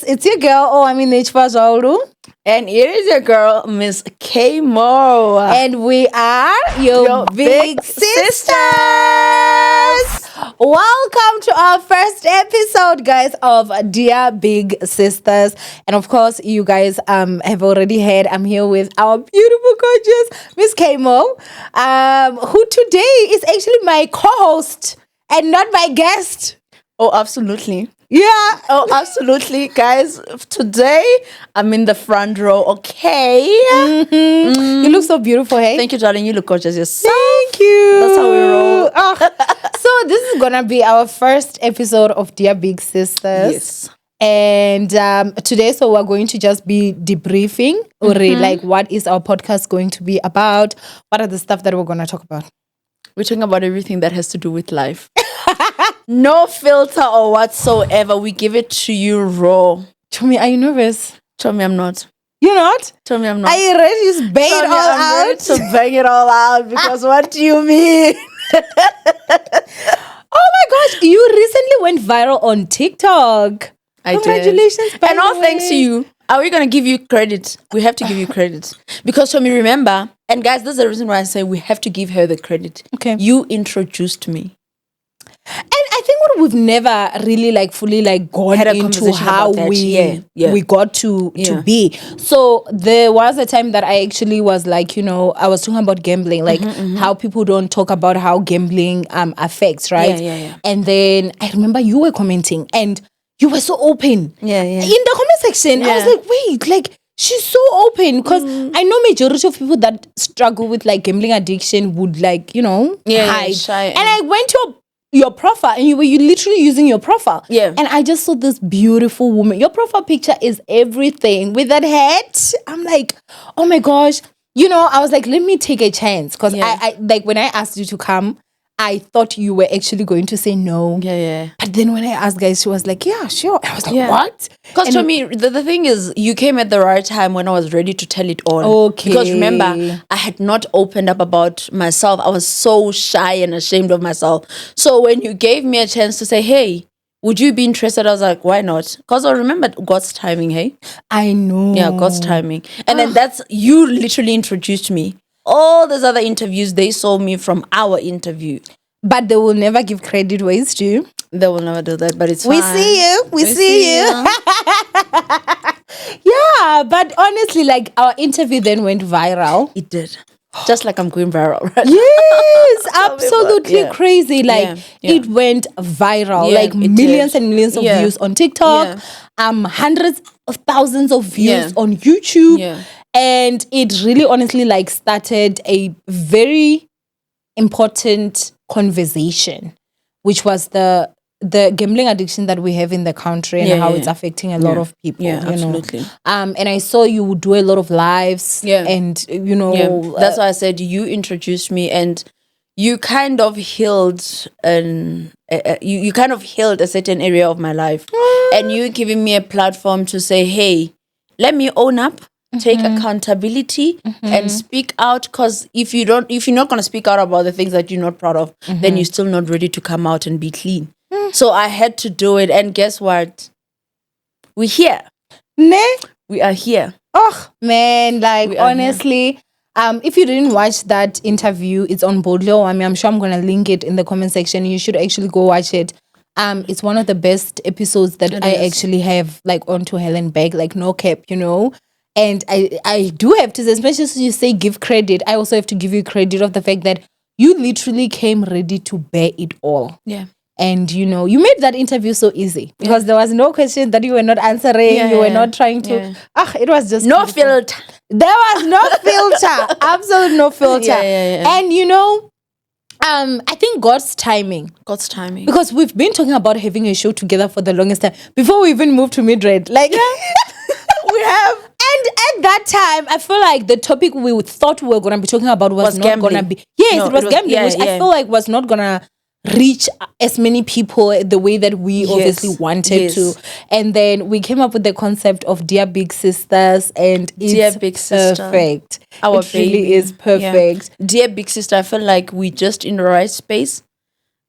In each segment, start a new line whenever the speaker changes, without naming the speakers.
it's your girl, Owamie.
And here is your girl, Miss K Mo.
And we are your big sisters. Welcome to our first episode, guys, of Dear Big Sisters. And of course, you guys have already heard I'm here with our beautiful, gorgeous Miss K Mo, who today is actually my co-host and not my guest.
Oh, absolutely.
Yeah.
Oh, absolutely. Guys, today I'm in the front row, okay?
You look so beautiful, hey?
Thank you, darling. You look gorgeous yourself.
Thank you.
That's how we roll.
So this is going to be our first episode of Dear Big Sisters.
Yes.
And today, so we're going to just be debriefing, like what is our podcast going to be about? What are the stuff that we're going to talk about?
We're talking about everything that has to do with life. No filter or whatsoever. We give it to you raw.
Tell me, are you nervous?
Tell me I'm not.
You're not?
Tell me I'm not.
Are you ready to bang it all
I'm ready
out?
to bang it all out because what do you mean?
Oh my gosh, you recently went viral on TikTok. Congratulations.
Did. And all thanks to you. Are we going to give you credit? We have to give you credit. Because for me, remember, and guys, this is the reason why I say we have to give her the credit.
Okay.
You introduced me.
And I think what we've never really fully gone into how we got to be. So there was a time that I actually was I was talking about gambling, how people don't talk about how gambling affects, right?
Yeah.
And then I remember you were commenting and you were so open.
Yeah.
In the comment section, I was like, wait, she's so open because I know majority of people that struggle with gambling addiction would hide.
Shy.
And I went to your profile and you were literally using your profile.
Yeah.
And I just saw this beautiful woman. Your profile picture is everything with that hat. I'm like, oh my gosh. I was like, let me take a chance. Because I when I asked you to come, I thought you were actually going to say no.
Yeah.
But then when I asked guys, she was like, yeah, sure. I was like, what?
Because to me, the thing is, you came at the right time when I was ready to tell it all.
Okay.
Because remember, I had not opened up about myself. I was so shy and ashamed of myself. So when you gave me a chance to say, hey, would you be interested? I was like, why not? Because I remember God's timing, hey?
I know.
Yeah, God's timing. And then you literally introduced me. All those other interviews, they saw me from our interview.
But they will never give credit where it's due.
They will never do that, but it's
we
fine.
See you. We see you. Yeah, but honestly, our interview then went viral.
It did. Just like I'm going viral, right?
Yes, absolutely crazy. It went viral.
Yeah,
millions and millions of views on TikTok. Hundreds of thousands of views on YouTube.
Yeah.
And it really honestly started a very important conversation, which was the gambling addiction that we have in the country and how it's affecting a lot of people.
Yeah, absolutely.
And I saw you do a lot of lives. Yeah. And
that's why I said you introduced me and you kind of healed you kind of healed a certain area of my life. And you giving me a platform to say, hey, let me own up. Take accountability and speak out, because if you're not going to speak out about the things that you're not proud of, then you're still not ready to come out and be clean. So I had to do it, and guess what? We're here. We are here.
Oh man, honestly, if you didn't watch that interview, it's on Bodleo. I'm sure I'm gonna link it in the comment section. You should actually go watch it. It's one of the best episodes that I actually have onto Helen Beck, no cap, And I do have to say, especially as you say give credit, I also have to give you credit of the fact that you literally came ready to bear it all.
Yeah.
And, you made that interview so easy because there was no question that you were not answering. You were not trying to. It was just
no filter.
There was no filter. Absolute no filter. And, I think God's timing. Because we've been talking about having a show together for the longest time. Before we even moved to Midred.
We have.
And at that time, I feel like the topic we thought we were going to be talking about was not going to be... Yes, it was gambling, which I feel like was not going to reach as many people the way that we obviously wanted to. And then we came up with the concept of Dear Big Sisters, and it's perfect.
It
really is perfect.
Dear Big Sister, I feel like we just in the right space.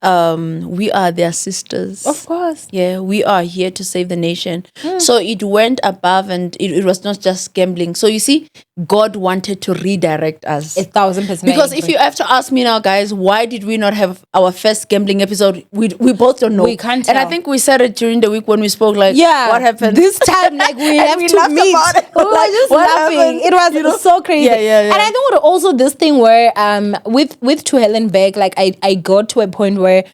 we are their sisters.
Of course.
Yeah, we are here to save the nation. So it went above, and it was not just gambling. So you see, God wanted to redirect us.
1,000%.
Because if you have to ask me now, guys, why did we not have our first gambling episode? We both don't know.
We can't tell.
And I think we said it during the week when we spoke, like, what happened?
This time, like, we have
we
to
laughed
meet.
about it.
We were
Like,
just
what
laughing.
happened?
It was so crazy.
Yeah.
And I think also this thing where with To Hell and Back, like I got to a point where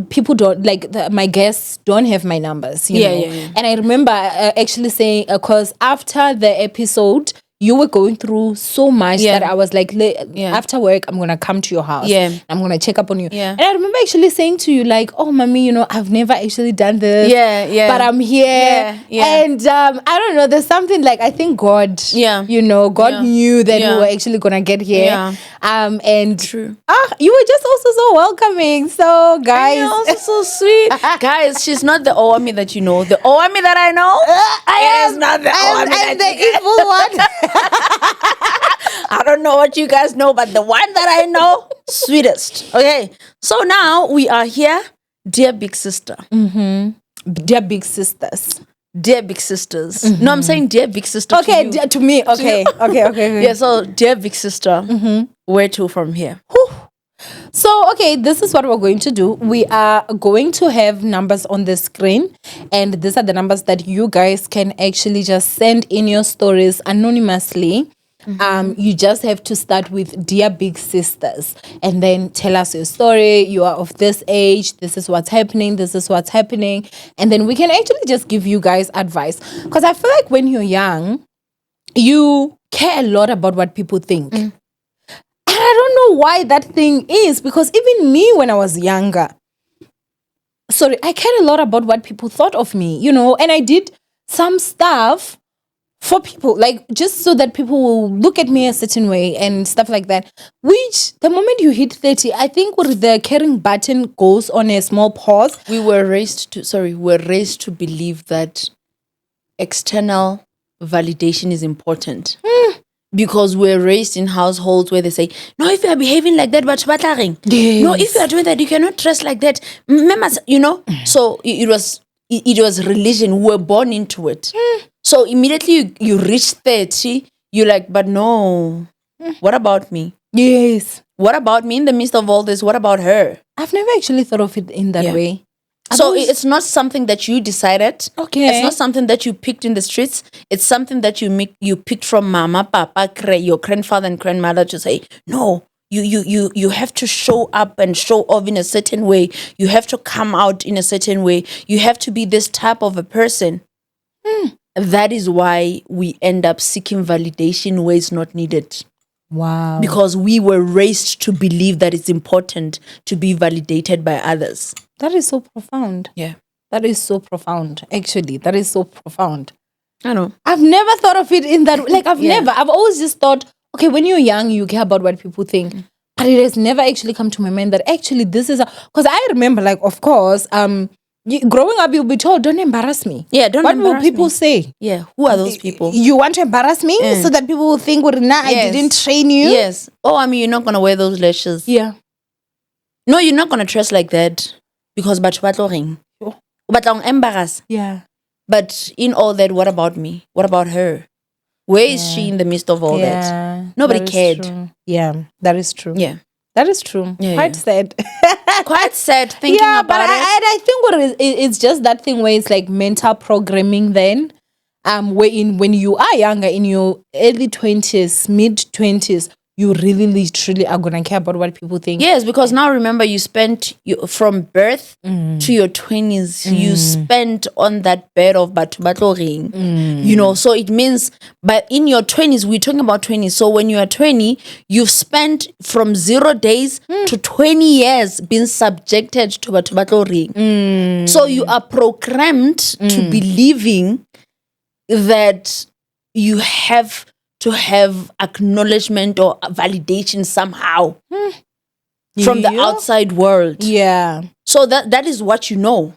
people don't like my guests don't have my numbers, you know.
Yeah.
And I remember actually saying, because after the episode, you were going through so much that I was like, after work, I'm going to come to your house.
Yeah.
I'm going to check up on you.
Yeah.
And I remember actually saying to you, like, oh, mommy, you know, I've never actually done this.
Yeah.
But I'm here.
Yeah.
And I don't know, there's something like, I think God, you know, God knew that we were actually going to get here.
Yeah.
And
True.
You were just also so welcoming. So, guys.
You're also so sweet. Guys, she's not the Owamie that you know. The Owamie that I know, I am not the Owamie that
I'm the evil one.
I don't know what you guys know, but the one that I know, sweetest. Okay, so now we are here, dear big sister.
Dear big sisters.
Dear big sisters. No, I'm saying dear big sister.
Okay,
to you.
to me. Okay. Okay.
Yeah, so dear big sister, where to from here?
So, okay, this is what we're going to do. We are going to have numbers on the screen, and these are the numbers that you guys can actually just send in your stories anonymously. You just have to start with Dear Big Sisters and then tell us your story. You are of this age. This is what's happening. This is what's happening. And then we can actually just give you guys advice. Because I feel like when you're young, you care a lot about what people think. And I don't know why that thing is, because even me when I was younger, I cared a lot about what people thought of me, you know, and I did some stuff for people, like just so that people will look at me a certain way and stuff like that, which the moment you hit 30, I think the caring button goes on a small pause.
We were raised to believe that external validation is important. Because we're raised in households where they say, no, if you are behaving like that, but
Yes.
no, if you are doing that, you cannot dress like that. You know, so it was religion. We were born into it. So immediately you reach 30, you're like, but no, what about me?
Yes.
What about me in the midst of all this? What about her?
I've never actually thought of it in that way.
So it's not something that you decided.
Okay.
It's not something that you picked in the streets. It's something that you picked from mama, papa, your grandfather and grandmother to say, no, you have to show up and show off in a certain way. You have to come out in a certain way. You have to be this type of a person. That is why we end up seeking validation where it's not needed.
Wow.
Because we were raised to believe that it's important to be validated by others.
That is so profound.
Yeah.
That is so profound. Actually, that is so profound.
I know.
I've never thought of it in that, like I've always just thought, okay, when you're young, you care about what people think. But it has never actually come to my mind that actually this is because I remember, like, of course, growing up, you'll be told, don't embarrass me.
Yeah, don't embarrass me.
What will people say?
Yeah, who are those people?
You want to embarrass me so that people will think, well, nah, I didn't train you?
Yes. Oh, I mean, you're not going to wear those lashes.
Yeah.
No, you're not going to dress like that because batho ba tlo reng. O batla go embarrass.
Yeah.
But in all that, what about me? What about her? Where is she in the midst of all that? Nobody cared.
True. Yeah, that is true.
Yeah.
That is true.
Yeah,
Quite sad.
Quite sad thinking about
but
it.
I think what it's just that thing where it's like mental programming then. When you are younger, in your early 20s, mid 20s, you really literally are gonna care about what people think.
Yes, because now remember you spent from birth to your 20s, you spent on that bed of batho ring. You know, so it means but in your 20s, we're talking about 20s. So when you are 20, you've spent from 0 days to 20 years being subjected to batho ring. So you are programmed to believing that you have to have acknowledgement or validation somehow from the outside world.
Yeah.
So that is what you know.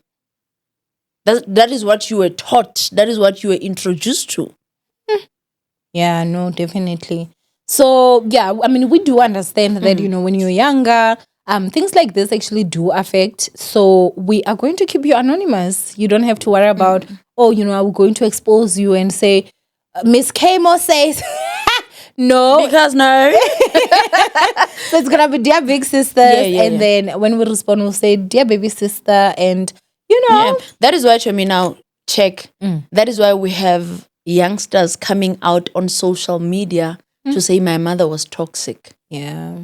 That is what you were taught. That is what you were introduced to.
Yeah, no, definitely. So, yeah, I mean, we do understand that, you know, when you're younger, things like this actually do affect. So we are going to keep you anonymous. You don't have to worry about, I'm going to expose you and say, Miss Kamo says, no.
Because no.
So it's going to be dear big sisters. Then when we respond, we'll say, dear baby sister. And,
that is why, Chomi, now check. That is why we have youngsters coming out on social media to say my mother was toxic.
Yeah.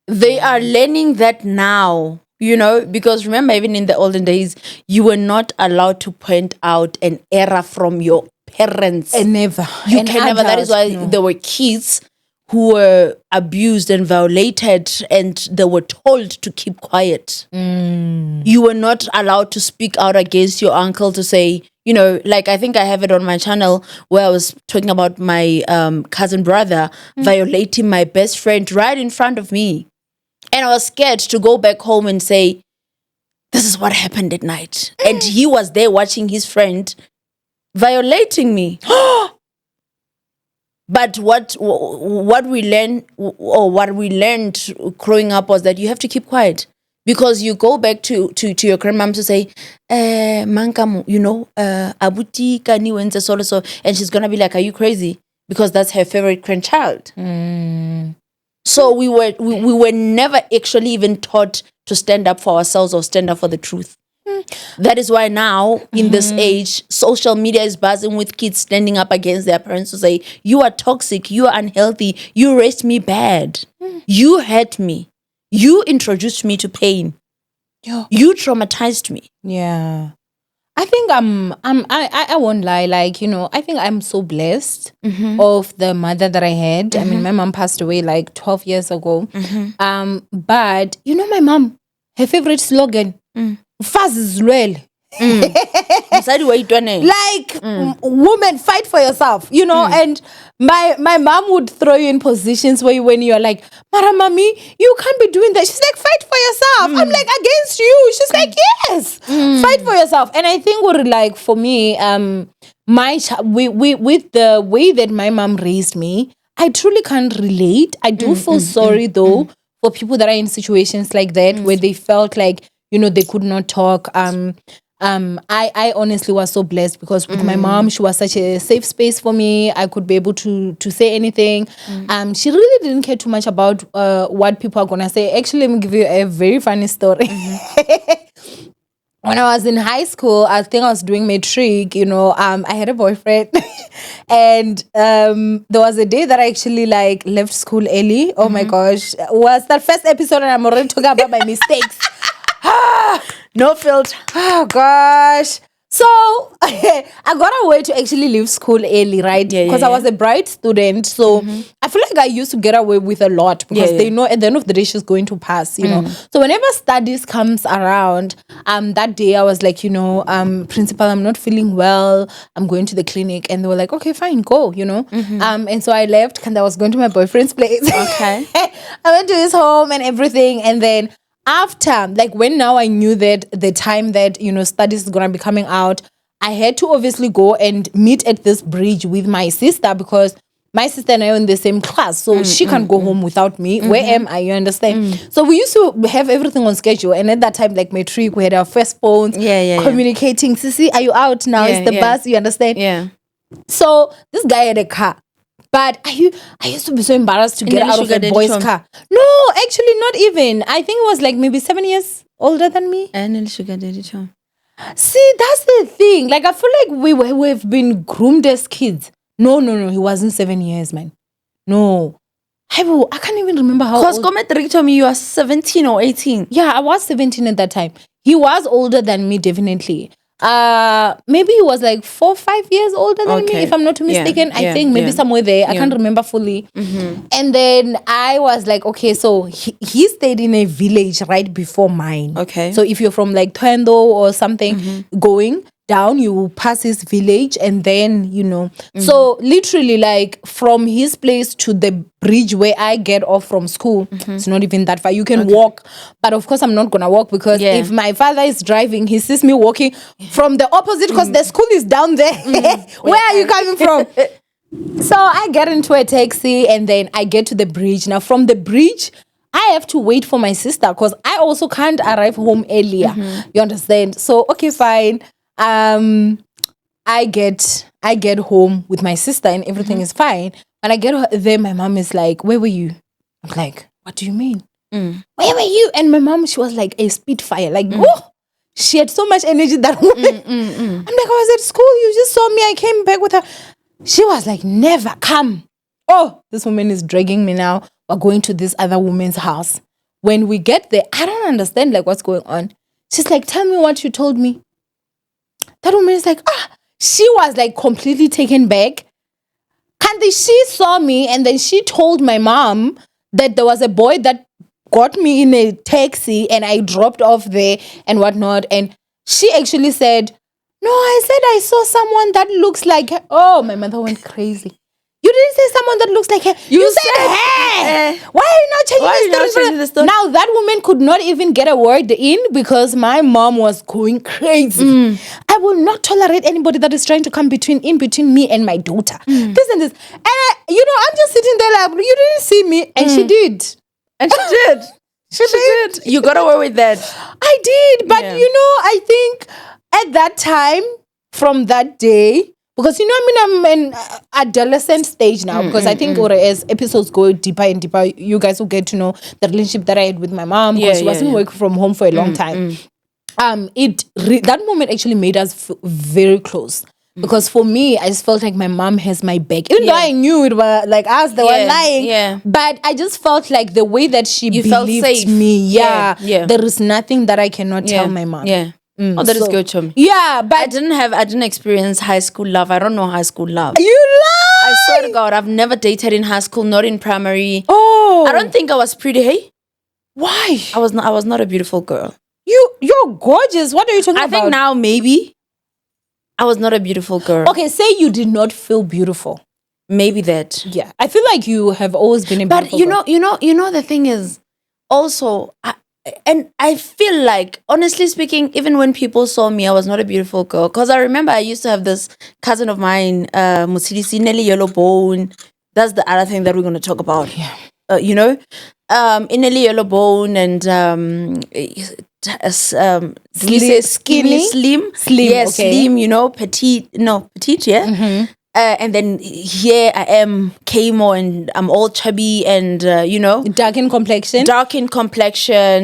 They are learning that now, because remember, even in the olden days, you were not allowed to point out an error from your parents.
And never.
You can never. That is why there were kids who were abused and violated, and they were told to keep quiet. You were not allowed to speak out against your uncle, to say, like I think I have it on my channel where I was talking about my cousin brother violating my best friend right in front of me. And I was scared to go back home and say, this is what happened at night. And he was there watching his friend violating me. But what we learned growing up was that you have to keep quiet, because you go back to your grandmom to say, Mankam, Abuti Kani went so, and she's gonna be like, are you crazy? Because that's her favorite grandchild. So we were never actually even taught to stand up for ourselves or stand up for the truth. That is why now, in this age, social media is buzzing with kids standing up against their parents to say, you are toxic, you are unhealthy, you raised me bad, you hurt me, you introduced me to pain, you traumatized me.
Yeah. I think I won't lie, I think I'm so blessed of the mother that I had. I mean, my mom passed away like 12 years ago. But my mom, her favorite slogan, Faz Zlwele. Woman, fight for yourself, and my mom would throw you in positions where when you're like, Mara Mami, you can't be doing that. She's like, fight for yourself. I'm like, against you. She's like, yes, fight for yourself. And I think for me, with the way that my mom raised me, I truly can't relate. I do feel sorry though for people that are in situations like that where they felt like, they could not talk. I honestly was so blessed because with my mom, she was such a safe space for me. I could be able to say anything. She really didn't care too much about what people are gonna say. Actually, let me give you a very funny story. When I was in high school, I think I was doing matric, I had a boyfriend. And there was a day that I actually left school early. Oh my gosh. Was that first episode and I'm already talking about my mistakes.
No filter.
Oh gosh. So I got a way to actually leave school early, right? Because I was a bright student. So I feel like I used to get away with a lot because they know at the end of the day she's going to pass, So whenever studies comes around, that day I was like, principal, I'm not feeling well. I'm going to the clinic. And they were like, okay, fine, go, And so I left and I was going to my boyfriend's place.
Okay.
I went to his home and everything. And then after, when now I knew that the time that, studies is going to be coming out, I had to obviously go and meet at this bridge with my sister because my sister and I are in the same class. So she can't go home without me. Where am I? You understand? So we used to have everything on schedule. And at that time, matric, we had our first phones, communicating. Sissy, are you out now? It's the bus. You understand?
Yeah.
So this guy had a car. But I used to be so embarrassed to get out of a boy's car. No, actually not even. I think it was maybe 7 years older than me.
And sugar daddy Tom.
See, that's the thing. I feel like we've been groomed as kids. No. He wasn't 7 years, man. No. I can't even remember how old.
Because told me you are 17 or 18.
Yeah, I was 17 at that time. He was older than me, definitely. Maybe he was 4 or 5 years older than me, if I'm not mistaken. I think maybe somewhere there. I can't remember fully. And then I was like, okay, so he stayed in a village right before mine.
Okay.
So if you're from Twendo or something, going down, you pass his village and then, So literally from his place to the bridge where I get off from school, it's not even that far. You can walk. But of course, I'm not going to walk because if my father is driving, he sees me walking from the opposite because the school is down there. Where are you coming from? So I get into a taxi and then I get to the bridge. Now from the bridge, I have to wait for my sister because I also can't arrive home earlier. You understand? So okay, fine. I get home with my sister and everything is fine. When I get there, my mom is like, "Where were you?" I'm like, "What do you mean? Where were you?" And my mom, she was like a spitfire, like, oh, she had so much energy, that woman. I'm like, I was at school. You just saw me. I came back with her. She was like, "Never come." Oh, this woman is dragging me now. We're going to this other woman's house. When we get there, I don't understand like what's going on. She's like, "Tell me what you told me." That woman is like, she was like completely taken back. She saw me and then she told my mom that there was a boy that got me in a taxi and I dropped off there and whatnot. And she actually said, "No, I said I saw someone that looks like her." Oh, my mother went crazy. "You didn't say someone that looks like her. You said her. Why are you not changing the story? Now that woman could not even get a word in because my mom was going crazy. I will not tolerate anybody that is trying to come in between me and my daughter. This and this. And I'm just sitting there like, "You didn't see me." And she did.
And she did. She did. You got away with that.
I did. But I think at that time, from that day, because I'm in adolescent stage now, because I think as episodes go deeper and deeper, you guys will get to know the relationship that I had with my mom, because she wasn't working from home for a long time. That moment actually made us very close. Because for me, I just felt like my mom has my back. Even though I knew it was like us, they were lying. But I just felt like the way that she believed me. There is nothing that I cannot tell my mom.
That is good to me.
Yeah, but
I didn't experience high school love. I don't know high school love.
You lie!
I swear to God, I've never dated in high school, not in primary.
Oh,
I don't think I was pretty. Hey,
why?
I was not a beautiful girl.
You're gorgeous. What are you talking about?
I think now maybe I was not a beautiful girl.
Okay, say you did not feel beautiful.
Maybe that.
Yeah, I feel like you have always been a beautiful
girl. But you know the thing is also. And I feel like, honestly speaking, even when people saw me, I was not a beautiful girl. Because I remember I used to have this cousin of mine, Musidisi Nelly Yellow Bone. That's the other thing that we're going to talk about.
Yeah.
Inelli Yellow Bone and skinny, slim. Yeah,
okay.
slim, petite, yeah. And then here I am, chemo, and I'm all chubby and,
dark in complexion.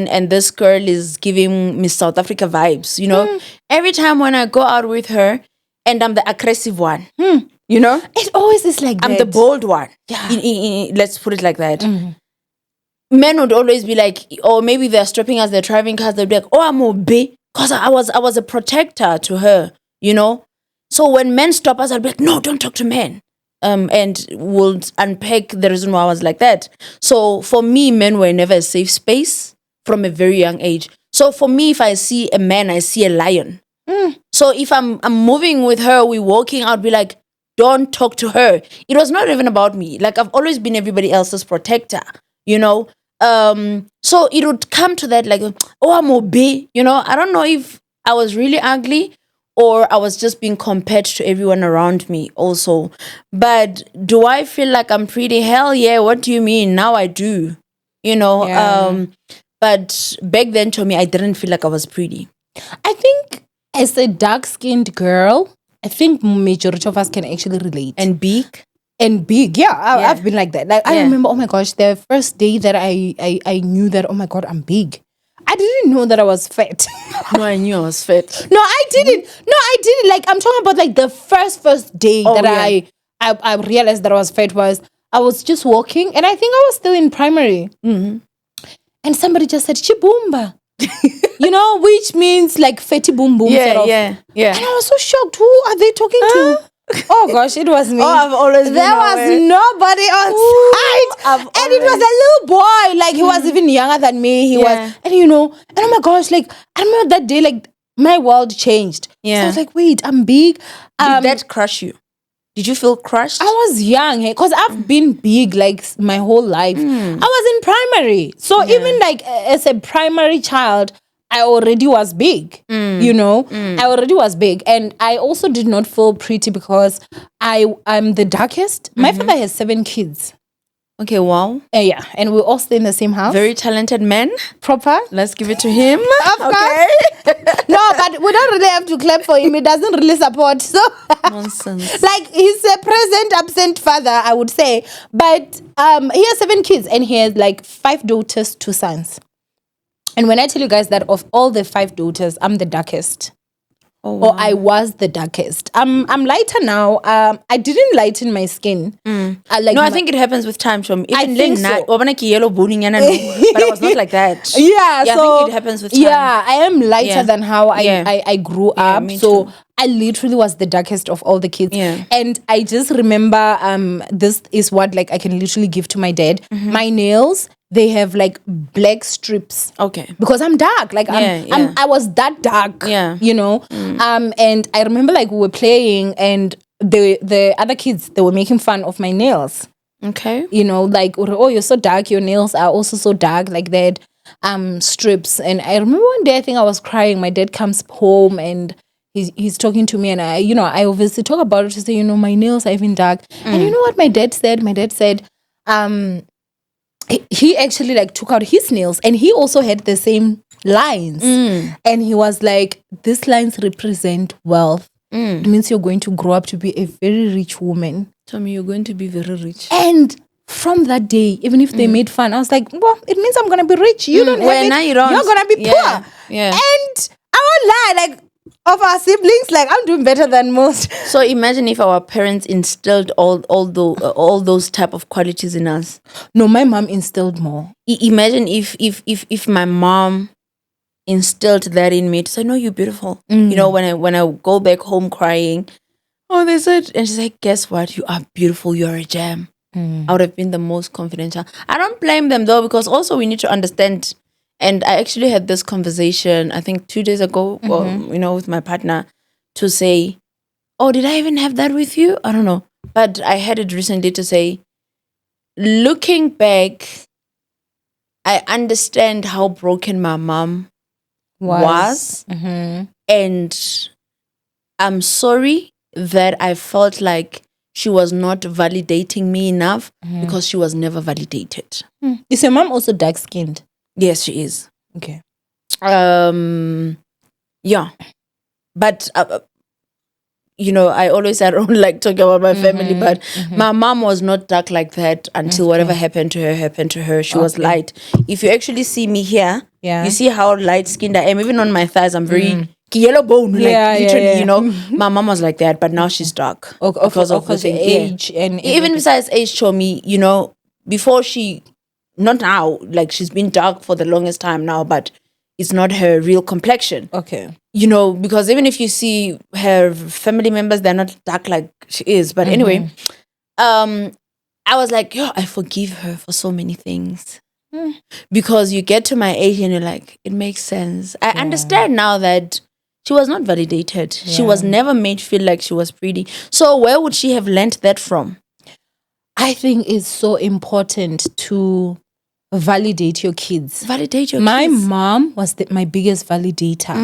And this girl is giving Miss South Africa vibes, Every time when I go out with her, and I'm the aggressive one,
It always is like that.
I'm the bold one. Yeah. Let's put it like that. Men would always be like, or maybe they're stopping us, they're driving cars, they'll be like, "Oh, I'm obey," because I was a protector to her, So when men stop us, I'll be like, "No, don't talk to men." And we'll unpack the reason why I was like that. So for me, men were never a safe space from a very young age. So for me, if I see a man, I see a lion. So if I'm moving with her, we're walking, I'll be like, "Don't talk to her." It was not even about me. Like, I've always been everybody else's protector, So it would come to that, like, "Oh, I'm obey," I don't know if I was really ugly, or I was just being compared to everyone around me also. But do I feel like I'm pretty? Hell yeah. What do you mean? Now I do. But back then, to me, I didn't feel like I was pretty.
I think as a dark-skinned girl, I think majority of us can actually relate.
And big?
And big, yeah. I've been like that. Like, I remember, oh my gosh, the first day that I knew that, oh my God, I'm big. I didn't know that I was fat.
No, I knew I was fat.
No, I didn't. Like, I'm talking about like the first day I realized that I was fat was I was just walking, and I think I was still in primary. And somebody just said, "Chibumba." Which means like fatty boom boom.
Yeah.
And I was so shocked. Who are they talking to? Oh gosh, it was me.
I've always been
there was nobody on site. And it was a little boy. Like, he was even younger than me. He was, and and oh my gosh, like, I remember that day, like, my world changed. So I was like, wait, I'm big.
Did that crush you? Did you feel crushed?
I was young, because I've been big like my whole life. I was in primary. So even like as a primary child, I already was big, I already was big. And I also did not feel pretty because I'm the darkest. My father has 7 kids.
Okay, wow.
Yeah, and we all stay in the same house.
Very talented man.
Proper.
Let's give it to him.
Of course. No, but we don't really have to clap for him. He doesn't really support. So
Nonsense.
like he's a present, absent father, I would say. But he has 7 kids and he has like 5 daughters, 2 sons. And when I tell you guys that of all the 5 daughters, I'm the darkest.
Oh, wow.
Or I was the darkest. I'm lighter now. I didn't lighten my skin.
I think it happens with time. Even
I think so.
but I was not like that.
Yeah,
so I think it happens with time.
Yeah, I am lighter than how I grew up.
me
So
too.
I literally was the darkest of all the kids.
Yeah.
And I just remember this is what like I can literally give to my dad. My nails, they have like black strips.
Okay.
Because I'm dark. Like I was that dark.
Yeah.
You know? And I remember like we were playing and the other kids, they were making fun of my nails.
Okay.
You know, like, oh, you're so dark, your nails are also so dark, like that strips. And I remember one day I think I was crying. My dad comes home and he's talking to me and I obviously talk about it to say, my nails are even dark. And you know what my dad said? My dad said, he actually like took out his nails and he also had the same lines. And he was like, these lines represent wealth. It means you're going to grow up to be a very rich woman.
Tell me, you're going to be very rich.
And from that day, even if they made fun, I was like, well, it means I'm going to be rich. You don't have it.
Now you don't.
You're going to be poor.
Yeah.
And I won't lie, like, of our siblings, like, I'm doing better than most.
So imagine if our parents instilled all those type of qualities in us.
No, my mom instilled more.
Imagine if my mom instilled that in me to say, no, you're beautiful. When I go back home crying, oh, they said, and she's like, guess what? You are beautiful. You're a gem. I would have been the most confident child. I don't blame them though, because also we need to understand. And I actually had this conversation, I think 2 days ago, with my partner to say, oh, did I even have that with you? I don't know. But I had it recently to say, looking back, I understand how broken my mom was. And I'm sorry that I felt like she was not validating me enough because she was never validated.
Is your mom also dark-skinned?
Yes, she is.
Okay.
Yeah. But, I don't like talking about my family, but my mom was not dark like that until whatever happened to her. She was light. If you actually see me here, you see how light-skinned I am. Even on my thighs, I'm very yellow bone. Literally, my mom was like that, but now she's dark. Because of the
age. And
even besides age, show me, before she... Not now, like she's been dark for the longest time now, but it's not her real complexion.
Okay.
Because even if you see her family members, they're not dark like she is. But anyway, I was like, I forgive her for so many things. Because you get to my age and you're like, it makes sense. I understand now that she was not validated. She was never made feel like she was pretty. So where would she have learnt that from?
I think it's so important to validate your kids. My mom was my biggest validator.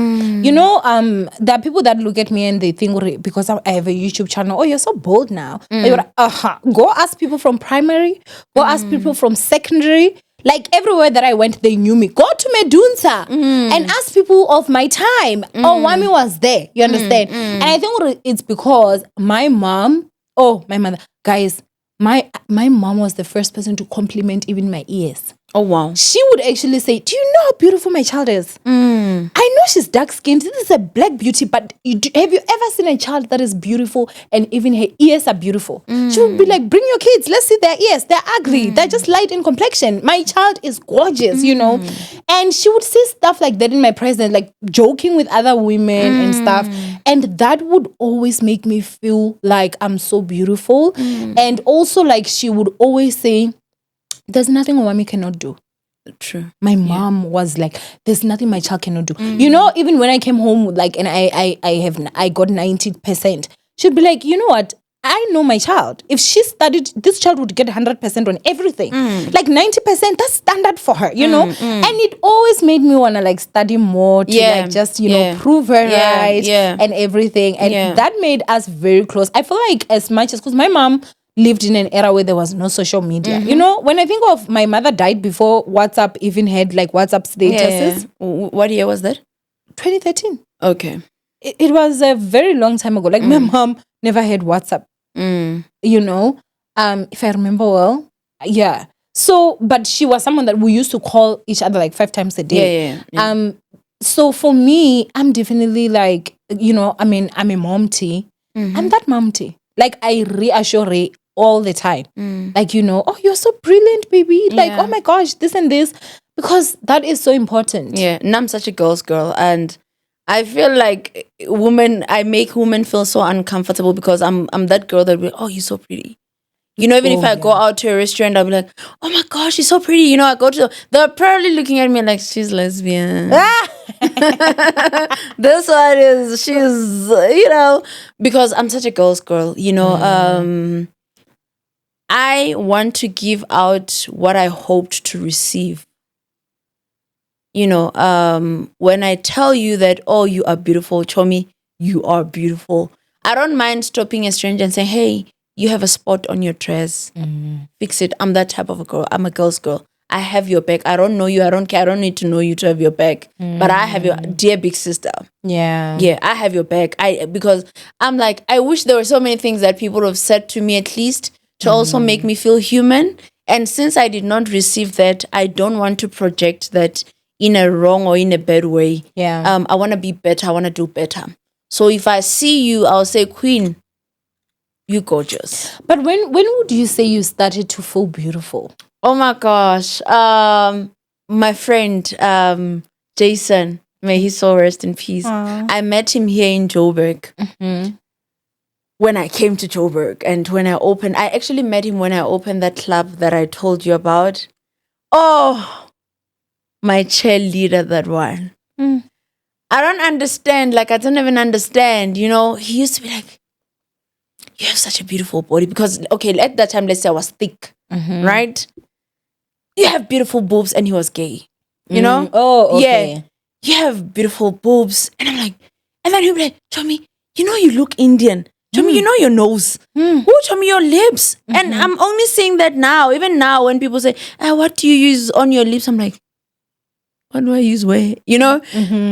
There are people that look at me and they think, because I have a YouTube channel, oh, you're so bold now. You're like, go ask people from primary, go ask people from secondary. Like everywhere that I went, they knew me. Go to Medunsa and ask people of my time. Owamie was there. You understand? And I think it's because my mother, guys, my mom was the first person to compliment even my ears.
Oh, wow.
She would actually say, do you know how beautiful my child is? I know she's dark-skinned. This is a black beauty, but have you ever seen a child that is beautiful and even her ears are beautiful? She would be like, bring your kids. Let's see their ears. They're ugly. They're just light in complexion. My child is gorgeous, And she would say stuff like that in my presence, like joking with other women and stuff. And that would always make me feel like I'm so beautiful. And also, like, she would always say, there's nothing Owamie cannot do.
True.
My mom was like, there's nothing my child cannot do. Even when I came home, like, and I got 90%, she'd be like, you know what? I know my child. If she studied, this child would get 100% on everything. Like 90%, that's standard for her, And it always made me want to like study more to like just, prove her right and everything. And that made us very close. I feel like as much as, because my mom, lived in an era where there was no social media. You know, when I think of my mother died before WhatsApp even had like WhatsApp statuses.
What year was that?
2013.
Okay.
It was a very long time ago. Like my mom never had WhatsApp. You know, if I remember well, yeah. So, but she was someone that we used to call each other like 5 times a day.
Yeah.
So for me, I'm definitely like, you know, I mean, I'm a mom tea. I'm that mom tea. Like I reassure Ray all the time. Like, you know, oh, you're so brilliant, baby. Like, oh my gosh, this and this. Because that is so important.
Yeah. And I'm such a girl's girl. And I feel like I make women feel so uncomfortable because I'm that girl that will, oh, you're so pretty. You know, even if I go out to a restaurant, I'll be like, oh my gosh, she's so pretty. You know, they're probably looking at me like, she's lesbian. This one she's, you know, because I'm such a girl's girl, you know. I want to give out what I hoped to receive. You know, when I tell you that, oh, you are beautiful, Chomi, you are beautiful. I don't mind stopping a stranger and saying, hey, you have a spot on your dress. Fix it. I'm that type of a girl. I'm a girl's girl. I have your back. I don't know you. I don't care. I don't need to know you to have your back. But I have your dear big sister.
Yeah.
Yeah, I have your back. Because I'm like, I wish there were so many things that people would have said to me at least to also make me feel human. And since I did not receive that, I don't want to project that in a wrong or in a bad way.
Yeah.
I want to be better. I want to do better. So if I see you, I'll say, Queen, you gorgeous.
But when would you say you started to feel beautiful?
Oh my gosh. My friend, Jason, may his soul rest in peace. I met him here in Joburg. When I came to Joburg and I actually met him when I opened that club that I told you about. Oh, my cheerleader, that one. I don't understand. Like, I don't even understand. You know, he used to be like, you have such a beautiful body. Because, okay, at that time, let's say I was thick, right? You have beautiful boobs, and he was gay. You know?
Oh, okay.
Yeah. You have beautiful boobs. And I'm like, and then he'll be like, Tommy, you know you look Indian. Tommy, you know your nose. Oh, Tommy, your lips. And I'm only saying that now. Even now, when people say, what do you use on your lips? I'm like, what do I use where? You know?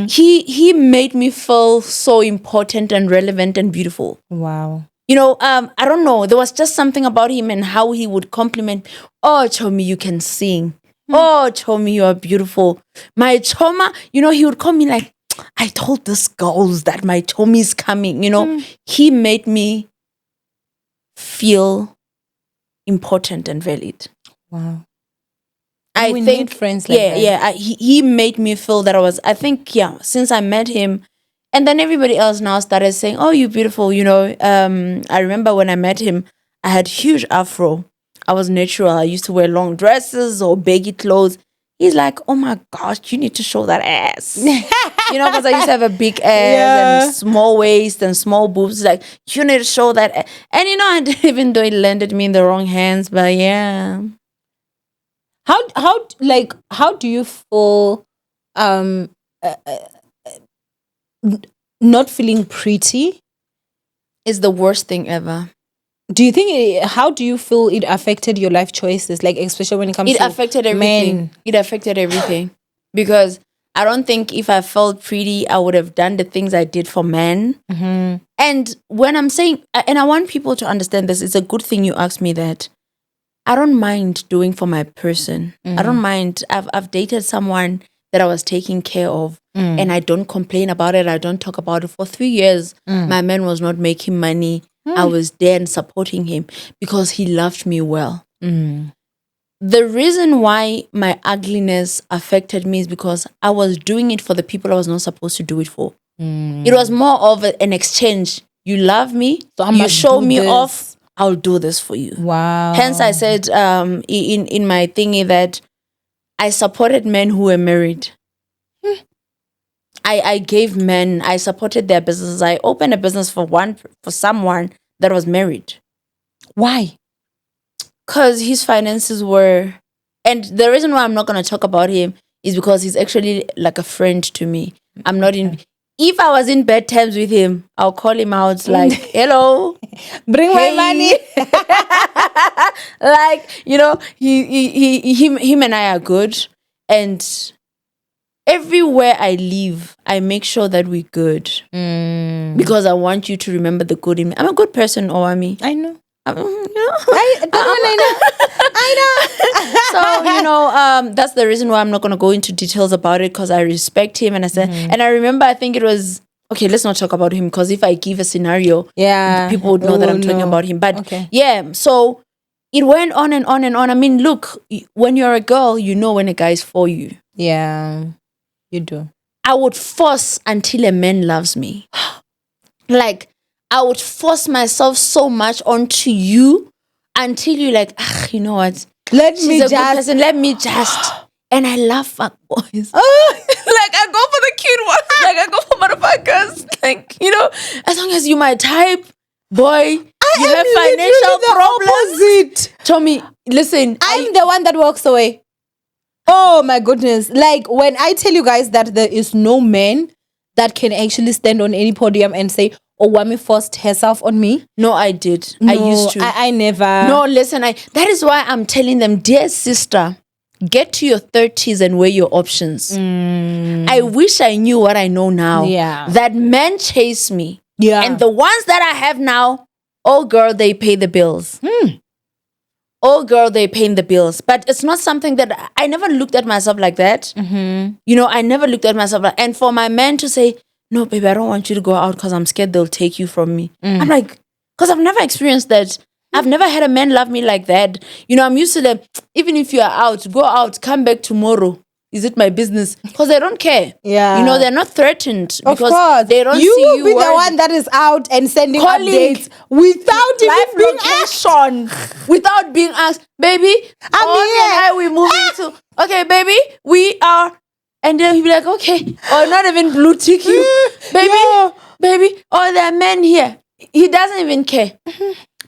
He made me feel so important and relevant and beautiful.
Wow.
You know, I don't know. There was just something about him and how he would compliment. Oh, Chomi, you can sing. Oh, Chomi, you are beautiful. My Choma, you know, he would call me like, I told this girls that my Chomi is coming. You know, he made me feel important and valid.
Wow.
I
we
think
need friends like that.
he made me feel that since I met him. And then everybody else now started saying, oh, you're beautiful, you know. I remember when I met him, I had huge afro. I was natural. I used to wear long dresses or baggy clothes. He's like, oh my gosh, you need to show that ass. You know, because I used to have a big ass and small waist and small boobs. Like, you need to show that ass. And you know, I didn't even though it landed me in the wrong hands, but yeah.
How do you feel not feeling pretty
is the worst thing ever.
Do you think how do you feel it affected your life choices, like especially when it comes to
affected everything
men?
It affected everything because I don't think if I felt pretty I would have done the things I did for men. And when I'm saying, and I want people to understand this, it's a good thing you asked me that. I don't mind doing for my person. I don't mind. I've dated someone that I was taking care of and I don't complain about it. I don't talk about it. For 3 years, my man was not making money. I was there and supporting him because he loved me well. The reason why my ugliness affected me is because I was doing it for the people I was not supposed to do it for. It was more of an exchange. You love me, so you show me off, I'll do this for you.
Wow.
Hence I said in my thingy that I supported men who were married. I gave men, I supported their businesses. I opened a business for someone that was married.
Why?
Because his finances were, and the reason why I'm not going to talk about him is because he's actually like a friend to me. I'm not in, if I was in bad times with him, I'll call him out like, hello,
bring my money.
Like, him and I are good. And everywhere I live, I make sure that we're good. Because I want you to remember the good in me. I'm a good person, Owamie.
I know.
I
know.
So, that's the reason why I'm not going to go into details about it, because I respect him. And I said, and I remember, I think it was, okay, let's not talk about him, because if I give a scenario, people would know that I'm talking about him. But so it went on and on and on. I mean, look, when you're a girl, you know when a guy is for you.
Yeah, you do.
I would force until a man loves me. Like, I would force myself so much onto you until you're like, you know what? Let me just. And I love fuck boys. Like, I go for the cute ones. Like, I go for motherfuckers. Like, as long as you my type, boy, you have financial problems.
Opposite.
Tommy, listen.
I'm the one that walks away. Oh my goodness. Like, when I tell you guys that there is no man that can actually stand on any podium and say, Owamie forced herself on me.
No, I did.
No,
I used to.
I never.
No, listen, that is why I'm telling them, dear sister, get to your 30s and weigh your options. I wish I knew what I know now.
Yeah.
That men chase me.
Yeah.
And the ones that I have now, oh girl, they pay the bills. Oh girl, they pay the bills. But it's not something that I never looked at myself like that. I never looked at myself like, and for my man to say, no, baby, I don't want you to go out because I'm scared they'll take you from me. I'm like, because I've never experienced that. I've never had a man love me like that. I'm used to them. Even if you are out, go out, come back tomorrow. Is it my business? Because they don't care.
Yeah.
They're not threatened.
Of
because
course.
They don't
you
see
will
you
be the one that is out and sending updates without even being asked.
Without being asked. Baby,
I'm here.
We moving to. Okay, baby, we are. And then he'll be like, okay. Or not even blue tick you. Baby, there are men here. He doesn't even care.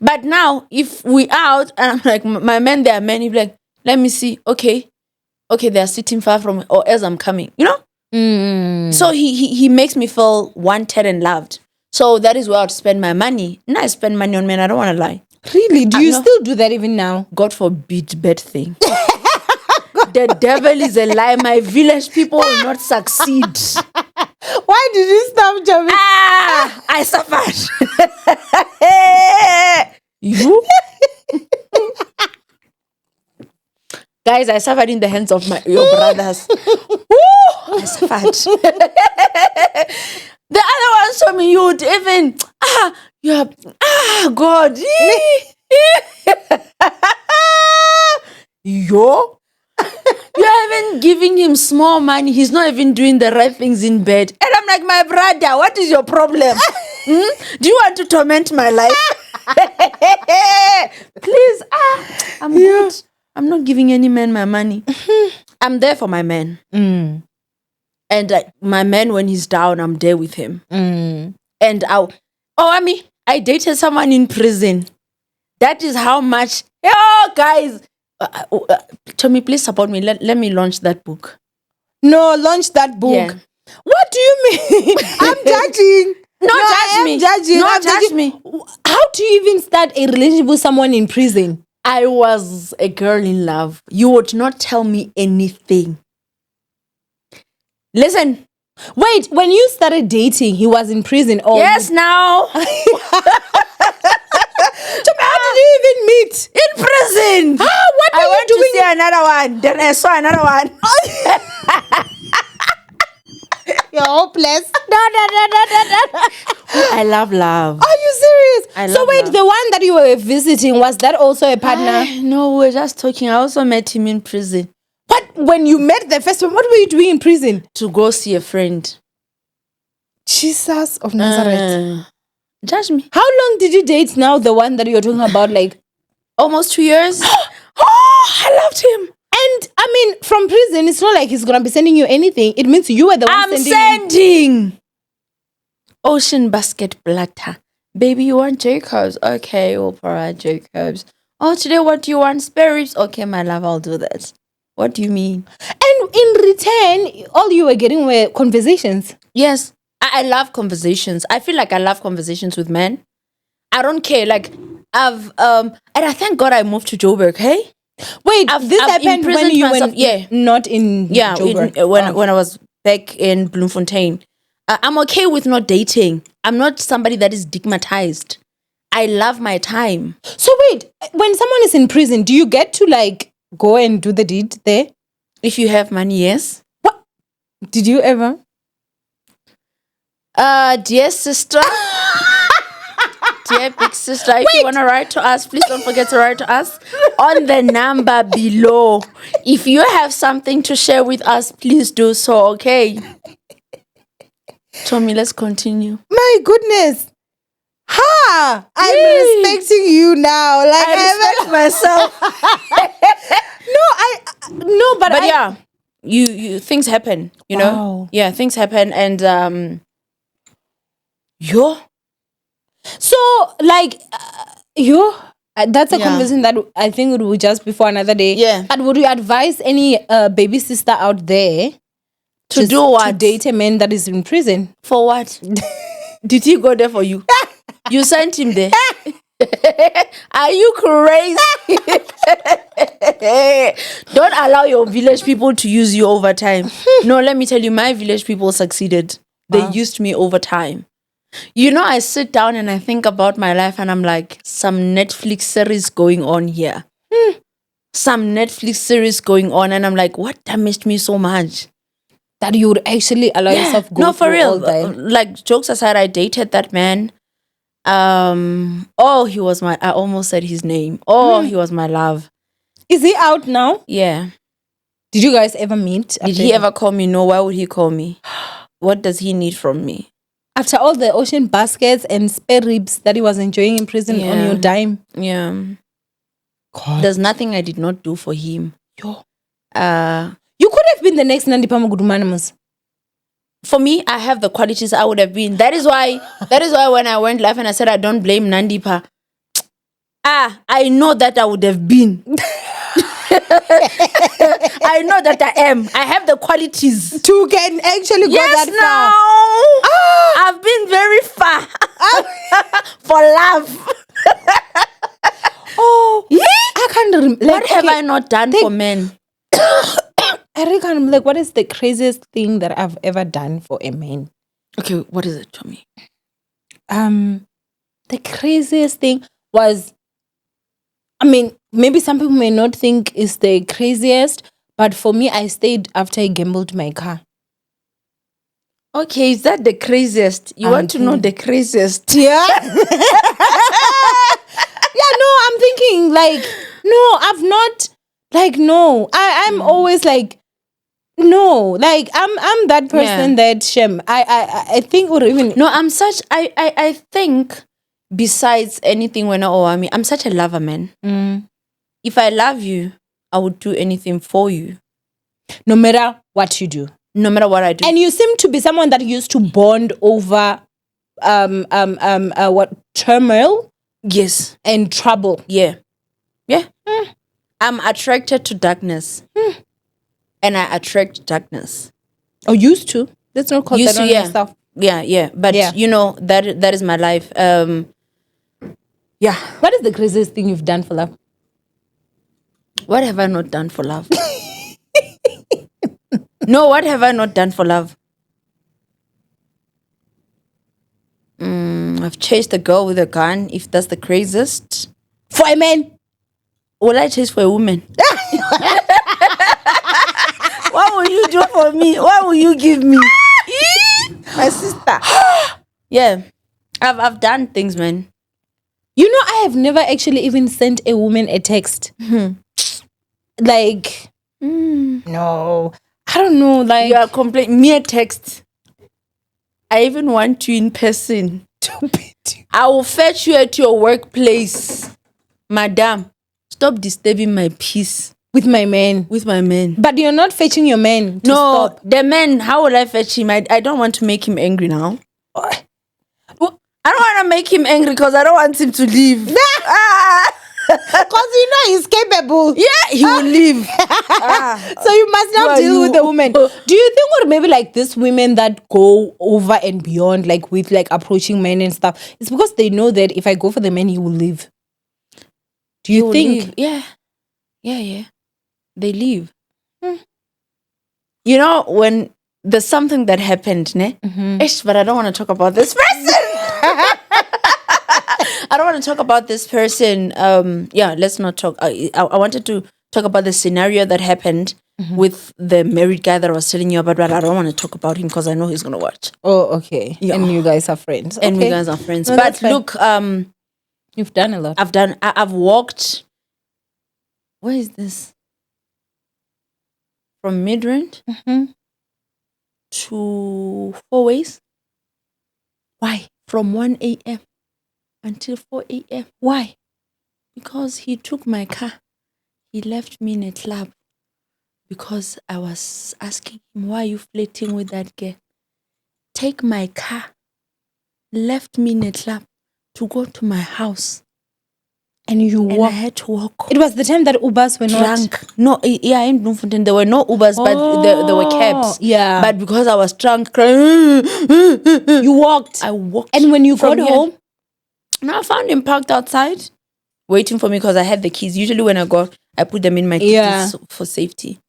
But now, if we out, and I'm like, my men, there are men, he'll be like, let me see. Okay, they're sitting far from me, or else I'm coming. So he makes me feel wanted and loved. So that is where I'd spend my money. And I spend money on men, I don't want to lie.
Really? Do you still do that even now?
God forbid, bad thing. The devil is a lie. My village people will not succeed.
Why did you stop, Javi?
I suffered. You? Guys, I suffered in the hands of your brothers. I suffered. The other one saw me, you would even, God. Yo. You're even giving him small money. He's not even doing the right things in bed. And I'm like, my brother, what is your problem? Do you want to torment my life? Please. I'm good. I'm not giving any man my money. I'm there for my man. And my man, when he's down, I'm there with him. And I dated someone in prison. That is how much. Oh, guys. Tommy, please support me. Let me launch that book.
No, launch that book. Yeah. What do you mean? I'm judging.
Judge me.
Judge me. How do you even start a relationship with someone in prison?
I was a girl in love. You would not tell me anything. Listen.
Wait, when you started dating, he was in prison?
Yes, now.
How did you even meet?
In prison.
What were you doing?
To see another one. Then I saw another one.
You're hopeless. No.
I love love.
Are you serious?
I love
love. The one that you were visiting, was that also a partner?
No, we were just talking. I also met him in prison.
But when you met the first one, what were you doing in prison?
To go see a friend.
Jesus of Nazareth.
Judge me.
How long did you date now, the one that you're talking about? Like
almost 2 years.
I loved him. And I mean, from prison, it's not like he's gonna be sending you anything. It means you were the one
sending ocean basket platter. Baby, you want Jacobs? Okay, we'll provide Jacobs. Oh, today what do you want? Spare ribs? Okay, my love, I'll do that. What do you mean?
And in return, all you were getting were conversations.
Yes. I love conversations. I feel like I love conversations with men. I don't care. Like and I thank God I moved to Joburg. Hey,
wait, this happened when you were not in Joburg.
When I was back in Bloemfontein. I'm okay with not dating. I'm not somebody that is stigmatized. I love my time.
So wait, when someone is in prison, do you get to like go and do the deed there?
If you have money, yes.
What? Did you ever?
Dear sister. Dear big sister, if you want to write to us, please don't forget to write to us on the number below. If you have something to share with us, please do so, okay? Tommy, let's continue.
My goodness. Ha! I'm respecting you now. Like
I respect myself. But yeah, you things happen, you know?
Wow.
Yeah, things happen and
So like that's a conversation that I think would just be for another day.
Yeah.
But would you advise any baby sister out there
to do what?
To date a man that is in prison?
For what? Did he go there for you? You sent him there. Are you crazy? Don't allow your village people to use you over time. No, let me tell you, my village people succeeded. They used me over time. You know, I sit down and I think about my life and I'm like, some Netflix series going on here. Some Netflix series going on and I'm like, what damaged me so much?
That you would actually allow yourself go
for real.
All that.
Like, jokes aside, I dated that man. He was I almost said his name. He was my love.
Is he out now?
Yeah.
Did you guys ever meet?
Did he ever call me? No. Why would he call me? What does he need from me?
After all the ocean baskets and spare ribs that he was enjoying in prison on your dime.
Yeah.
God.
There's nothing I did not do for him.
You could have been the next Nandi Pamagudumanamus.
For me, I have the qualities I would have been. That is why when I went live and I said I don't blame Nandipa. I know that I would have been. I know that I am. I have the qualities
to can actually go that far.
I've been very far for love.
I can't remember.
What have I not done for men?
I reckon, like, what is the craziest thing that I've ever done for a man?
Okay, what is it, Tommy?
The craziest thing was, I mean, maybe some people may not think it's the craziest, but for me, I stayed after I gambled my car.
Okay, is that the craziest? You want to know the craziest?
Yeah. I'm thinking, like, no, I've not, like, no. I'm always like, no, like I'm that person that Shem. I think or even
no. I think besides anything when Owamie, I'm such a lover, man. If I love you, I would do anything for you,
no matter what you do,
no matter what I do.
And you seem to be someone that used to bond over what turmoil,
yes,
and trouble.
Yeah. I'm attracted to darkness. And I attract darkness.
Oh, used to. Let's not call that on yourself.
Yeah. But you know, that is my life.
What is the craziest thing you've done for love?
What have I not done for love? No, what have I not done for love? I've chased a girl with a gun, if that's the craziest.
For a man?
Will I chase for a woman? What will you do for me? What will you give me? My sister. Yeah. I've done things, man.
You know, I have never actually even sent a woman a text. Like, no. I don't know. Like,
you are complaining. Me a text. I even want you in person. I will fetch you at your workplace. Madam, stop disturbing my peace.
With my man. But you're not fetching your man to stop.
The man, how will I fetch him? I don't want to make him angry now. I don't want to make him angry because I don't want him to leave.
Because he's capable.
Yeah, he will leave.
So you must now deal with the woman. Do you think what maybe like these women that go over and beyond, like with like approaching men and stuff, it's because they know that if I go for the man, he will leave? Do you think?
Leave. Yeah. They leave. You know, when there's something that happened, ne? Ish, but I don't want to talk about this person. I don't want to talk about this person. Let's not talk. I wanted to talk about the scenario that happened with the married guy that I was telling you about, but I don't want to talk about him because I know he's going to watch.
Oh, okay. Yeah. And you guys are friends.
And we guys are friends. No, but look,
you've done a lot.
I've walked. Where is this? From Midrand to 4 ways.
Why?
From 1 a.m. until 4 a.m.
Why?
Because he took my car. He left me in a club because I was asking him, why are you flirting with that girl? Take my car. Left me in a club to go to my house.
And you walked.
I had to walk.
It was the time that Ubers were
drunk. No, yeah, in Bloemfontein there were no Ubers, but there were cabs.
Yeah.
But because I was drunk,
you walked.
I walked.
And when you got home,
I found him parked outside, waiting for me because I had the keys. Usually when I go, I put them in my keys for safety.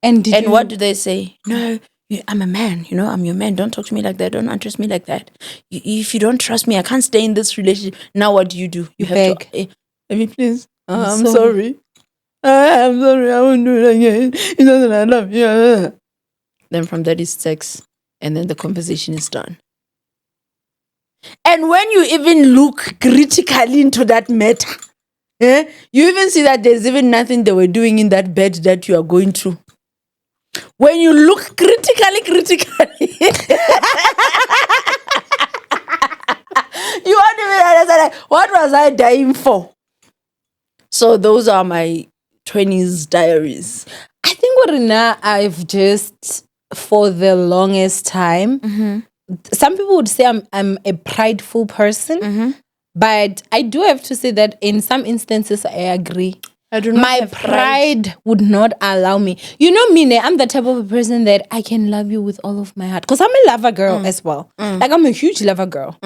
And
what do they say? No, I'm a man. I'm your man. Don't talk to me like that. Don't address me like that. If you don't trust me, I can't stay in this relationship. Now what do? You have
beg.
to. Let me please. I'm sorry. I'm sorry. I won't do it again. It doesn't I love you. Then from that is sex, and then the conversation is done. And when you even look critically into that matter, you even see that there's even nothing they were doing in that bed that you are going through. When you look critically, you won't even understand, like, what was I dying for? So those are my 20s diaries.
I think what I've just, for the longest time, some people would say I'm a prideful person, but I do have to say that in some instances I agree.
I do not
My
have
pride would not allow me. You know me, I'm the type of a person that I can love you with all of my heart. Because I'm a lover girl as well. Like I'm a huge lover girl.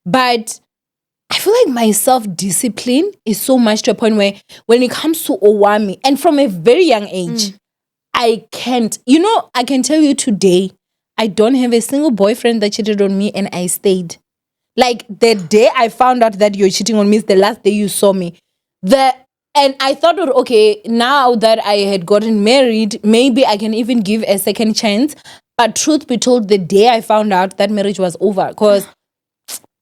But I feel like my self-discipline is so much to a point where when it comes to Owamie, and from a very young age, I can't. I can tell you today, I don't have a single boyfriend that cheated on me and I stayed. Like the day I found out that you're cheating on me is the last day you saw me. And I thought, okay, now that I had gotten married, maybe I can even give a second chance. But truth be told, the day I found out that marriage was over, because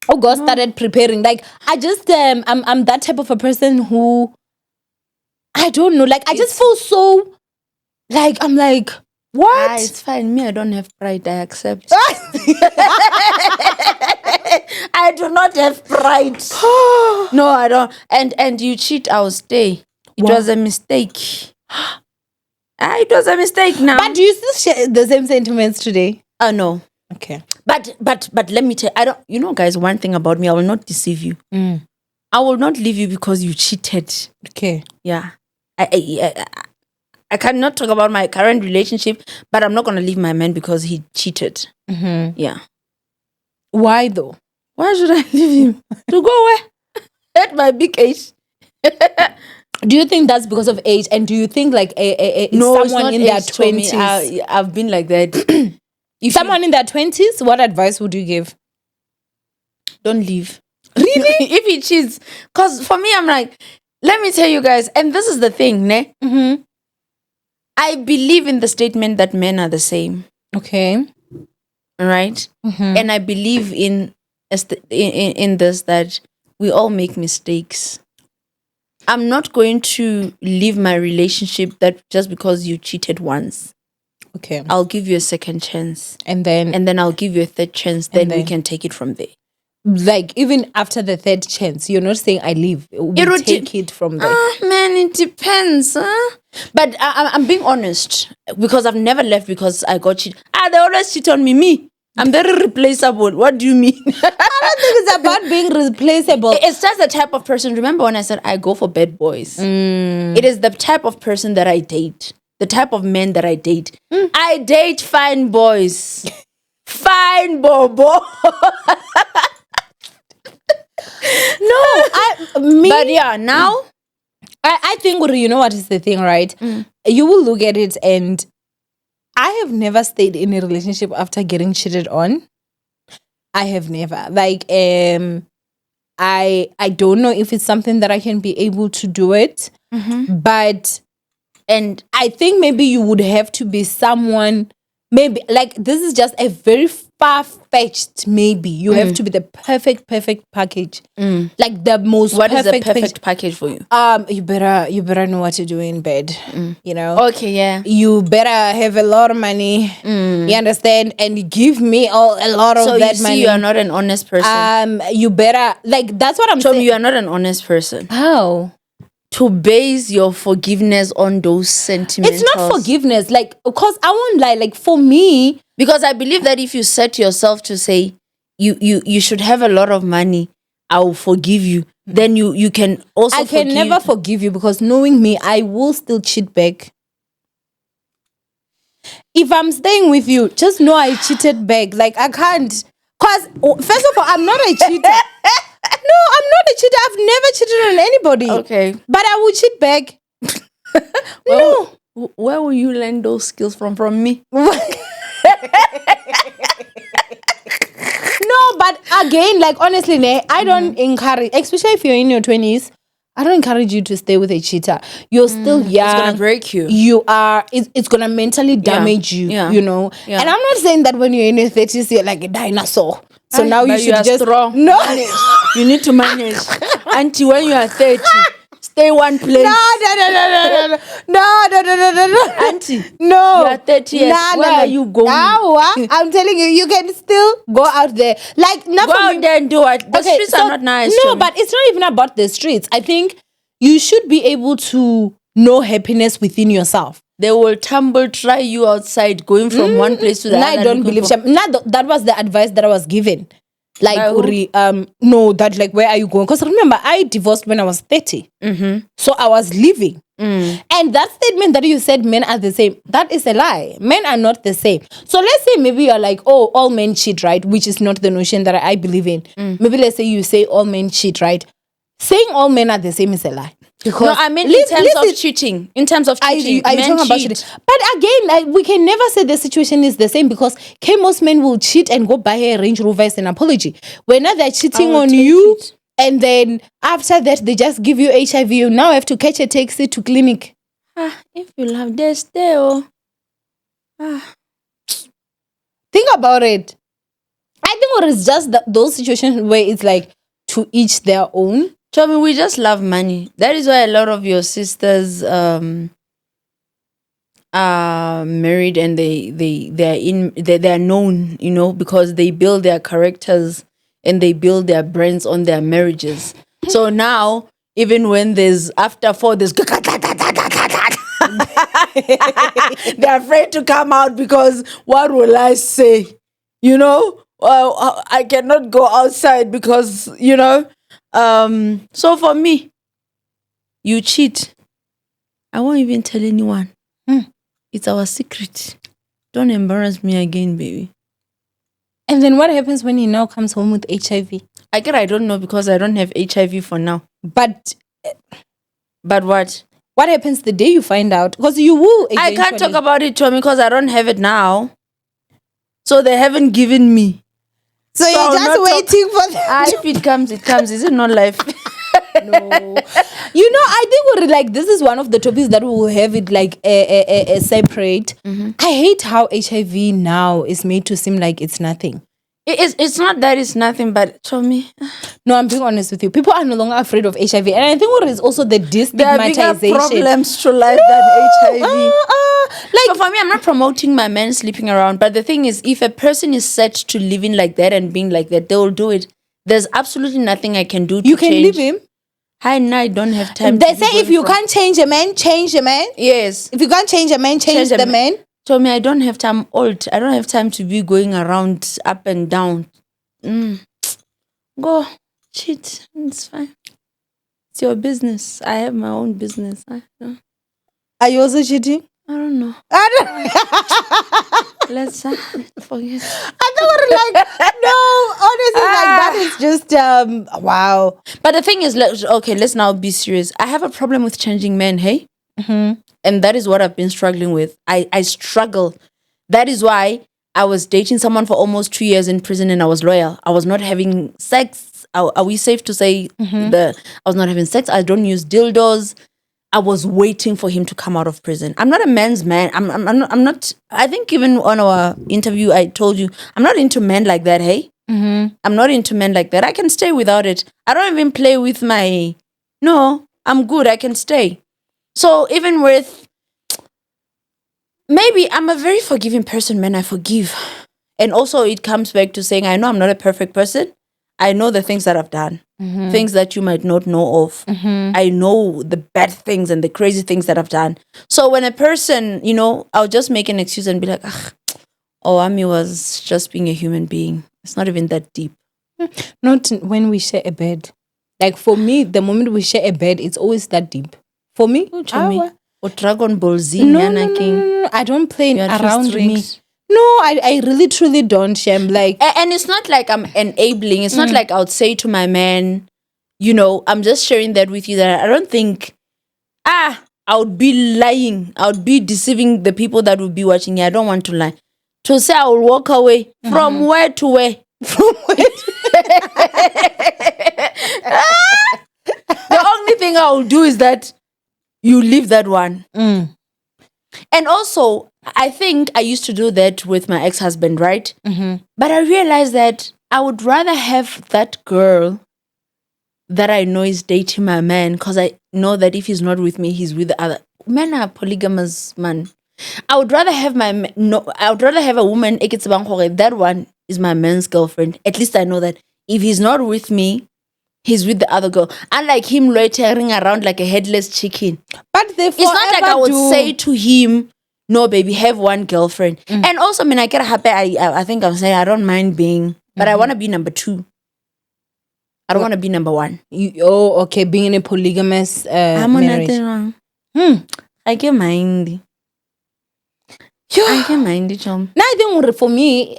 God started preparing. Like I just, I'm that type of a person who, I don't know, like I just feel so, like I'm like, what?
It's fine. Me, I don't have pride. I accept. I do not have pride. No, I don't. And you cheat, I'll stay. It was a mistake. It was a mistake now.
But do you still share the same sentiments today?
No.
Okay.
But let me tell you, guys, one thing about me, I will not deceive you. I will not leave you because you cheated.
Okay.
Yeah. I cannot talk about my current relationship, but I'm not going to leave my man because he cheated. Yeah.
Why though?
Why should I leave him? To go where? At my big age.
Do you think that's because of age? And do you think like someone in their 20s?
I've been like that.
If someone in their 20s, what advice would you give?
Don't leave.
Really?
If he cheats. Because for me, I'm like, let me tell you guys, and this is the thing, ne? I believe in the statement that men are the same.
Okay.
Right? And I believe in this, that we all make mistakes. I'm not going to leave my relationship that just because you cheated once.
Okay.
I'll give you a second chance.
And then
I'll give you a third chance. Then we can take it from there.
Like, even after the third chance, you're not saying I leave. We'll take it from there.
Man, it depends. But I'm being honest, because I've never left because I got cheated. They always cheat on me. I'm very replaceable. What do you mean?
I don't think it's about being replaceable.
It's just the type of person. Remember when I said I go for bad boys? It is the type of person that I date. The type of men that I date. I date fine boys. Fine bobo. But yeah, now
I think, you know what is the thing, right? You will look at it, and I have never stayed in a relationship after getting cheated on. I have never. Like, I don't know if it's something that I can be able to do it, but and I think maybe you would have to be someone. Maybe like this is just a very far-fetched. Maybe you have to be the perfect package, like the most.
What is the perfect package for you?
You better know what to do in bed. You know.
Okay, yeah.
You better have a lot of money. You understand, and give me a lot of that
So
money.
you are not an honest person.
You better that's what I'm saying.
You are not an honest person.
How?
To base your forgiveness on those sentiments.
It's not forgiveness, like, because I won't lie, like, for me,
because I believe that if you set yourself to say you should have a lot of money, I will forgive you, then you can also
I can never forgive you, because knowing me, I will still cheat back. If I'm staying with you, just know I cheated back. Like, I can't, because first of all, I'm not a cheater. No, I'm not a cheater. I've never cheated on anybody.
Okay.
But I will cheat back.
Well, no. Where will you learn those skills from? From me?
No, but again, like, honestly, I don't encourage, especially if you're in your 20s, I don't encourage you to stay with a cheater. You're still young.
It's going to break you.
You are, it's going to mentally damage you, you know.
Yeah.
And I'm not saying that when you're in your 30s, you're like a dinosaur. So now you should just
strong.
No,
you need to manage. Auntie, when you are 30, stay one place.
No.
Auntie,
no.
You are 30 years. Where are you going?
I'm telling you, you can still go out there. Like, not
go out there and do it. The streets are not nice.
No, but it's not even about the streets. I think you should be able to know happiness within yourself.
They will try you outside, going from one place to the other.
I don't believe that was the advice that I was given. Like, no, that, like, where are you going? Because remember, I divorced when I was 30. So I was leaving. And that statement that you said men are the same, that is a lie. Men are not the same. So let's say maybe you're like, oh, all men cheat, right? Which is not the notion that I believe in. Maybe let's say you say all men cheat, right? Saying all men are the same is a lie. Because
no, I mean in terms of cheating. In terms of cheating, men cheat.
But again, like, we can never say the situation is the same, because most men will cheat and go buy a Range Rover as an apology. When now they're cheating on you, and then after that they just give you HIV. You now have to catch a taxi to clinic.
If you love this, stay.
Think about it. I think it's just those situations where it's like to each their own.
Tell me, we just love money. That is why a lot of your sisters are married, and they are known, you know, because they build their characters and they build their brands on their marriages. So now, even when there's after 4, there's they're afraid to come out, because what will I say? You know, I cannot go outside because, you know. So for me, you cheat, I won't even tell anyone. It's our secret. Don't embarrass me again, baby.
And then what happens when he now comes home with HIV?
I don't know, because I don't have HIV for now.
But
what?
What happens the day you find out? Because you will eventually.
I can't talk about it, Tommy, because I don't have it now. So they haven't given me.
So you're just waiting for that.
If it comes, it comes. Is it not life?
No. You know, I think we're like, this is one of the topics that we will have it like a separate. I hate how HIV now is made to seem like it's nothing.
It's not that it's nothing, but Tommy.
No, I'm being honest with you. People are no longer afraid of HIV. And I think what is also the destigmatization.
There are bigger problems to life than HIV. So for me, I'm not promoting my men sleeping around. But the thing is, if a person is set to living like that and being like that, they will do it. There's absolutely nothing I can do to change.
You can leave him.
I don't have time.
They say if you can't change a man, change a man.
Yes.
If you can't change a man, change the man.
told me I don't have time. I'm old. I don't have time to be going around up and down. Go cheat. It's fine. It's your business. I have my own business.
Are you also cheating?
I don't know. Let's forget.
I thought no, honestly, like that is just wow.
But the thing is, let's now be serious. I have a problem with changing men, hey?
Mm-hmm.
And that is what I've been struggling with. I struggle. That is why I was dating someone for almost 2 years in prison and I was loyal. I was not having sex. Are we safe to say I was not having sex? I don't use dildos. I was waiting for him to come out of prison. I'm not a man's man. I'm not. I think even on our interview, I told you I'm not into men like that. Hey, I'm not into men like that. I can stay without it. I don't even play with my. No, I'm good. I can stay. So even with maybe I'm a very forgiving person, man. I forgive, and also it comes back to saying I know I'm not a perfect person. I know the things that I've done, things that you might not know of. I know the bad things and the crazy things that I've done. So when a person, I'll just make an excuse and be like, Owamie was just being a human being. It's not even that deep.
Not when we share a bed. Like for me, the moment we share a bed, it's always that deep. For me,
or Dragon Ball Z.
No. I don't play around me. No, I really truly don't, Shem. Like,
and it's not like I'm enabling. It's not like I would say to my man, I'm just sharing that with you that I don't think, I would be lying. I would be deceiving the people that would be watching. I don't want to lie. To say I will walk away from where to where? From where to The only thing I will do is that you leave that one. And also, I think I used to do that with my ex-husband, right? But I realized that I would rather have that girl that I know is dating my man because I know that if he's not with me, he's with the other. Men are polygamous, man. I would rather have a woman, that one is my man's girlfriend. At least I know that if he's not with me, he's with the other girl. Unlike him loitering around like a headless chicken.
But it's
not like I would say to him, no, baby, have one girlfriend. And also, I get happy. I think I'm saying I don't mind being, but I want to be number 2. I don't want to be number 1.
Okay, being in a polygamous
I'm
marriage.
Nothing wrong. I get mind. I get mind, chum.
Now I think for me,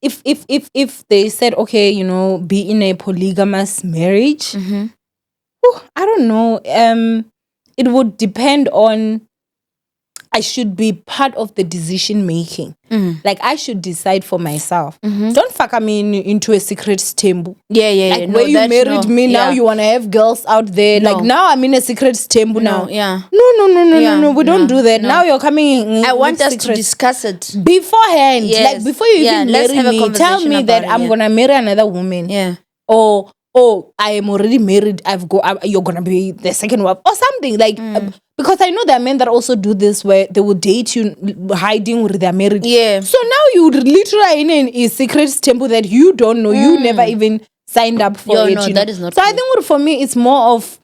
if they said okay, be in a polygamous marriage, I don't know. It would depend on. I should be part of the decision making. Like I should decide for myself. Don't fuck me into a secret stembu.
Yeah.
Like where you married me, now you want to have girls out there. No. Like now I'm in a secret stembu now.
Yeah.
No. We don't do that. No. Now you're coming.
I want us to discuss it
beforehand. Yes. Like before you even marry me, tell me that I'm gonna marry another woman.
Yeah.
Or I am already married. You're gonna be the second wife or something like. Because I know there are men that also do this where they will date you hiding where they're married.
Yeah.
So now you literally in a secret temple that you don't know. You never even signed up for it.
No, that is not
so
true.
I think for me, it's more of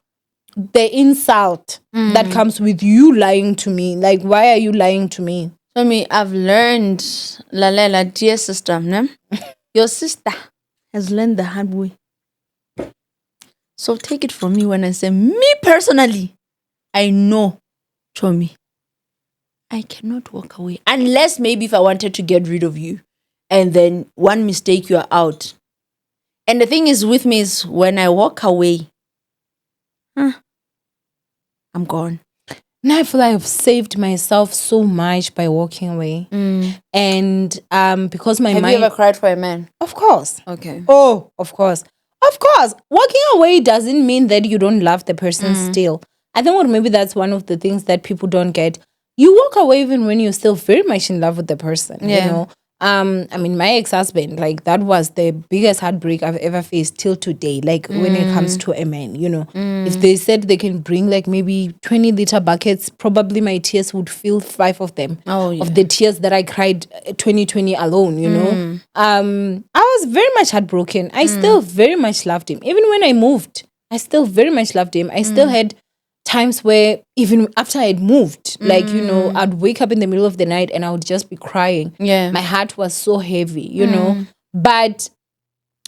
the insult that comes with you lying to me. Like, why are you lying to me?
For me, I've learned, Lalela, dear sister, ne? Your sister has learned the hard way. So take it from me when I say, me personally, I know, Chomi, I cannot walk away. Unless maybe if I wanted to get rid of you and then one mistake, you are out. And the thing is with me is when I walk away, I'm gone.
Now I feel like I've saved myself so much by walking away. And because my
mind... Have you ever cried for a man?
Of course.
Okay.
Oh, of course. Of course. Walking away doesn't mean that you don't love the person still. I think maybe that's one of the things that people don't get. You walk away even when you're still very much in love with the person, you know. I mean, my ex-husband, like that was the biggest heartbreak I've ever faced till today. Like when it comes to a man, you know, if they said they can bring like maybe 20-liter buckets, probably my tears would fill 5 of them. Of the tears that I cried 2020 alone, you know. I was very much heartbroken. I still very much loved him. Even when I moved, I still very much loved him. I still had times where even after I'd moved, like, you know, I'd wake up in the middle of the night and I would just be crying.
Yeah.
My heart was so heavy, you know. But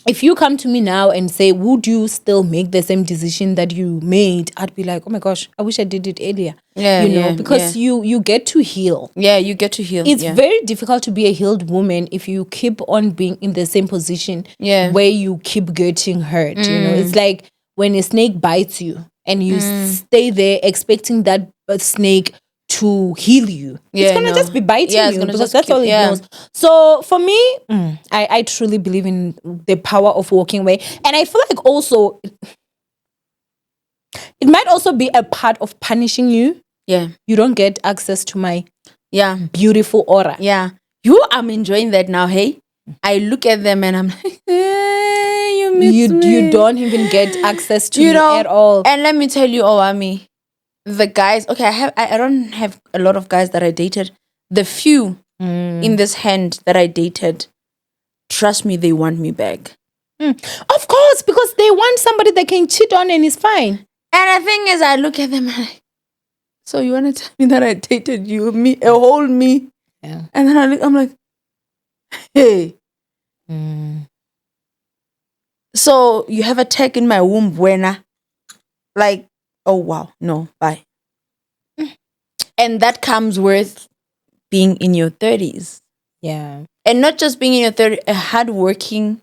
if you come to me now and say, would you still make the same decision that you made? I'd be like, oh my gosh, I wish I did it earlier.
Yeah,
you know, because you get to heal.
Yeah, you get to heal.
It's very difficult to be a healed woman if you keep on being in the same position where you keep getting hurt. You know, it's like when a snake bites you and you stay there expecting that snake to heal you. It's gonna just be biting you because that's all it knows. So for me, I truly believe in the power of walking away. And I feel like also it might also be a part of punishing you.
Yeah.
You don't get access to my beautiful aura.
Yeah. I'm enjoying that now, hey? I look at them and I'm like, hey, you miss me.
You don't even get access to me at all.
And let me tell you, Owamie, the guys, okay, I don't have a lot of guys that I dated. The few in this hand that I dated, trust me, they want me back.
Of course, because they want somebody they can cheat on and it's fine.
And the thing is, I look at them and I'm like, so you want to tell me that I dated you, me, a whole me?
Yeah.
And then I'm like, hey. So you have a tag in my womb, buena. Like, oh wow, no, bye. And that comes with being in your 30s.
Yeah.
And not just being in your 30s, a hardworking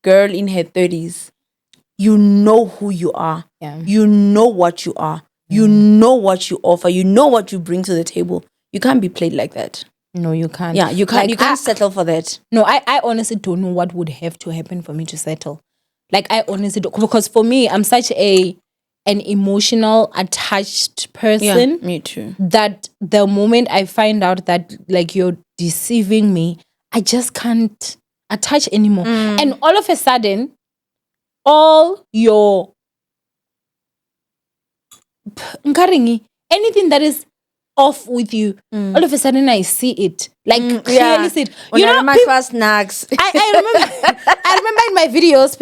girl in her 30s. You know who you are.
Yeah.
You know what you are. You know what you offer. You know what you bring to the table. You can't be played like that.
No, you can't.
Yeah, you can't. Like, you can't settle for that.
No, I honestly don't know what would have to happen for me to settle. Like, I honestly don't, because for me, I'm such an emotional, attached person.
Yeah, me too.
That the moment I find out that, like, you're deceiving me, I just can't attach anymore. And all of a sudden, all your anything that is off with you, all of a sudden I see it, like clearly see it.
You know, my first nags.
I remember in my videos,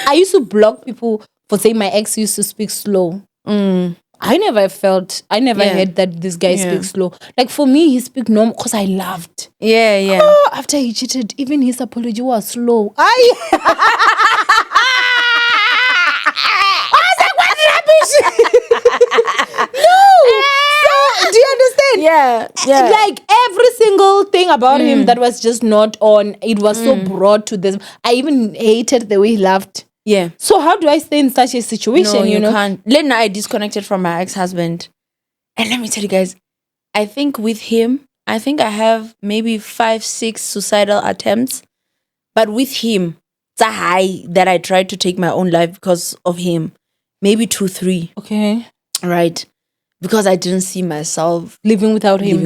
I used to block people for saying my ex used to speak slow. I never heard that this guy speaks slow. Like, for me, he speak normal because I laughed.
Yeah.
Oh, after he cheated, even his apology was slow. No. So, do you understand?
Yeah.
Like, every single thing about him that was just not on, it was so broad to this. I even hated the way he laughed.
Yeah.
So how do I stay in such a situation?
No, you
know?
can't. Then I disconnected from my ex-husband. And let me tell you guys, I think with him, I have maybe 5-6 suicidal attempts. But with him, it's a high that I tried to take my own life because of him. Maybe 2-3.
Okay.
Right. Because I didn't see myself
living without him.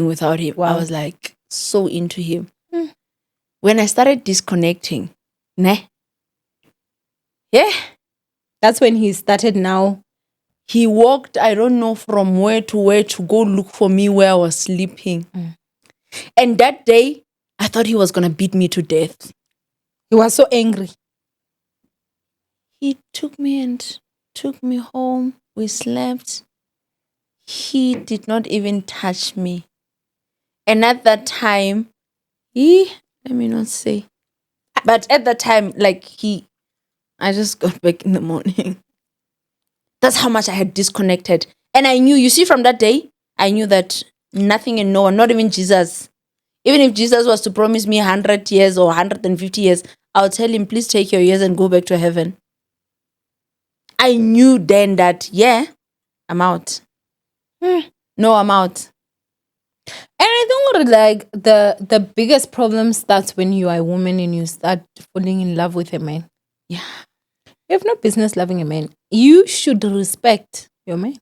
Wow. I was like so into him. When I started disconnecting,
that's when he started now.
He walked, I don't know from where to go look for me where I was sleeping. And that day, I thought he was going to beat me to death.
He was so angry.
He took me home. We slept. He did not even touch me. And at that time, let me not say. But at that time, like, I just got back in the morning. That's how much I had disconnected. And I knew, you see, from that day, I knew that nothing and no one, not even Jesus. Even if Jesus was to promise me 100 years or 150 years, I'll tell him, please take your years and go back to heaven. I knew then that, I'm out. No, I'm out.
And I think, like, the biggest problem starts when you are a woman and you start falling in love with a man.
Yeah.
You have no business loving a man. You should respect your man.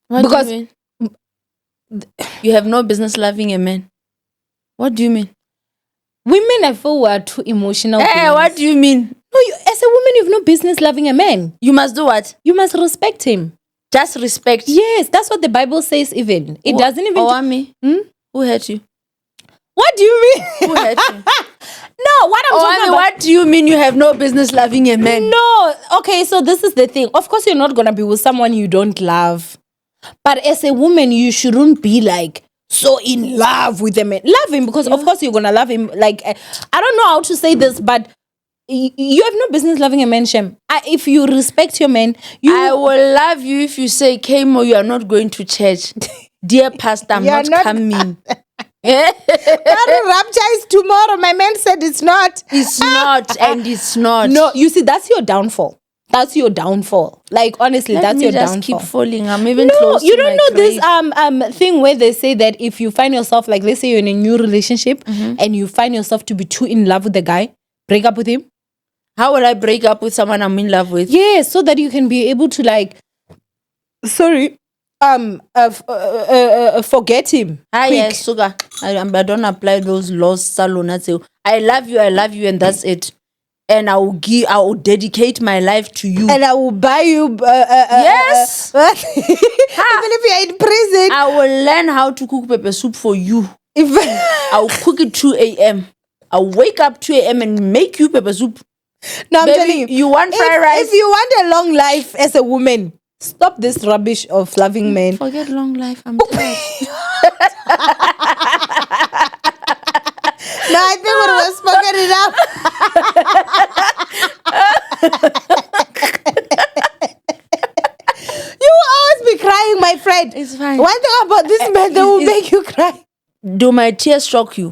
What do you mean? You have no business loving a man. What do you mean?
Women, I feel, were too emotional.
Hey, what do you mean?
No, as a woman, you have no business loving a man.
You must do what?
You must respect him.
Just respect.
Yes, that's what the Bible says even. It doesn't even...
Owamie, who hurt you?
What do you mean?
Who hurt you?
No, what I'm talking about.
What do you mean you have no business loving a man?
No, okay, so this is the thing. Of course, you're not gonna be with someone you don't love. But as a woman, you shouldn't be like so in love with a man. Love him because, of course, you're gonna love him. Like, I don't know how to say this, but you have no business loving a man, Shem. If you respect your man, I
will love you if you say, Kamo, you are not going to church. Dear pastor, I'm not coming.
That rapture is tomorrow. My man said it's not.
It's not, and it's not.
No, you see, that's your downfall. That's your downfall. Like, honestly, that's your downfall.
Keep falling. I'm even close to
you don't know
grave.
This thing where they say that if you find yourself, like, let's say you're in a new relationship and you find yourself to be too in love with the guy, break up with him.
How will I break up with someone I'm in love with?
Yeah, so that you can be able to, like, forget him.
Yes, sugar. I don't apply those laws. Salona, I love you, and that's it. And I will dedicate my life to you.
And I will buy you.
Yes.
Even if you're in prison,
I will learn how to cook pepper soup for you. I will cook it 2 a.m. I'll wake up 2 a.m. and make you pepper soup.
No, I'm
Baby,
telling you.
You want fried rice?
If you want a long life as a woman, stop this rubbish of loving men.
Forget long life. I'm tired.
No, I think we were spoken enough. You will always be crying, my friend.
It's fine.
One thing about this man, they will make you cry.
Do my tears shock you?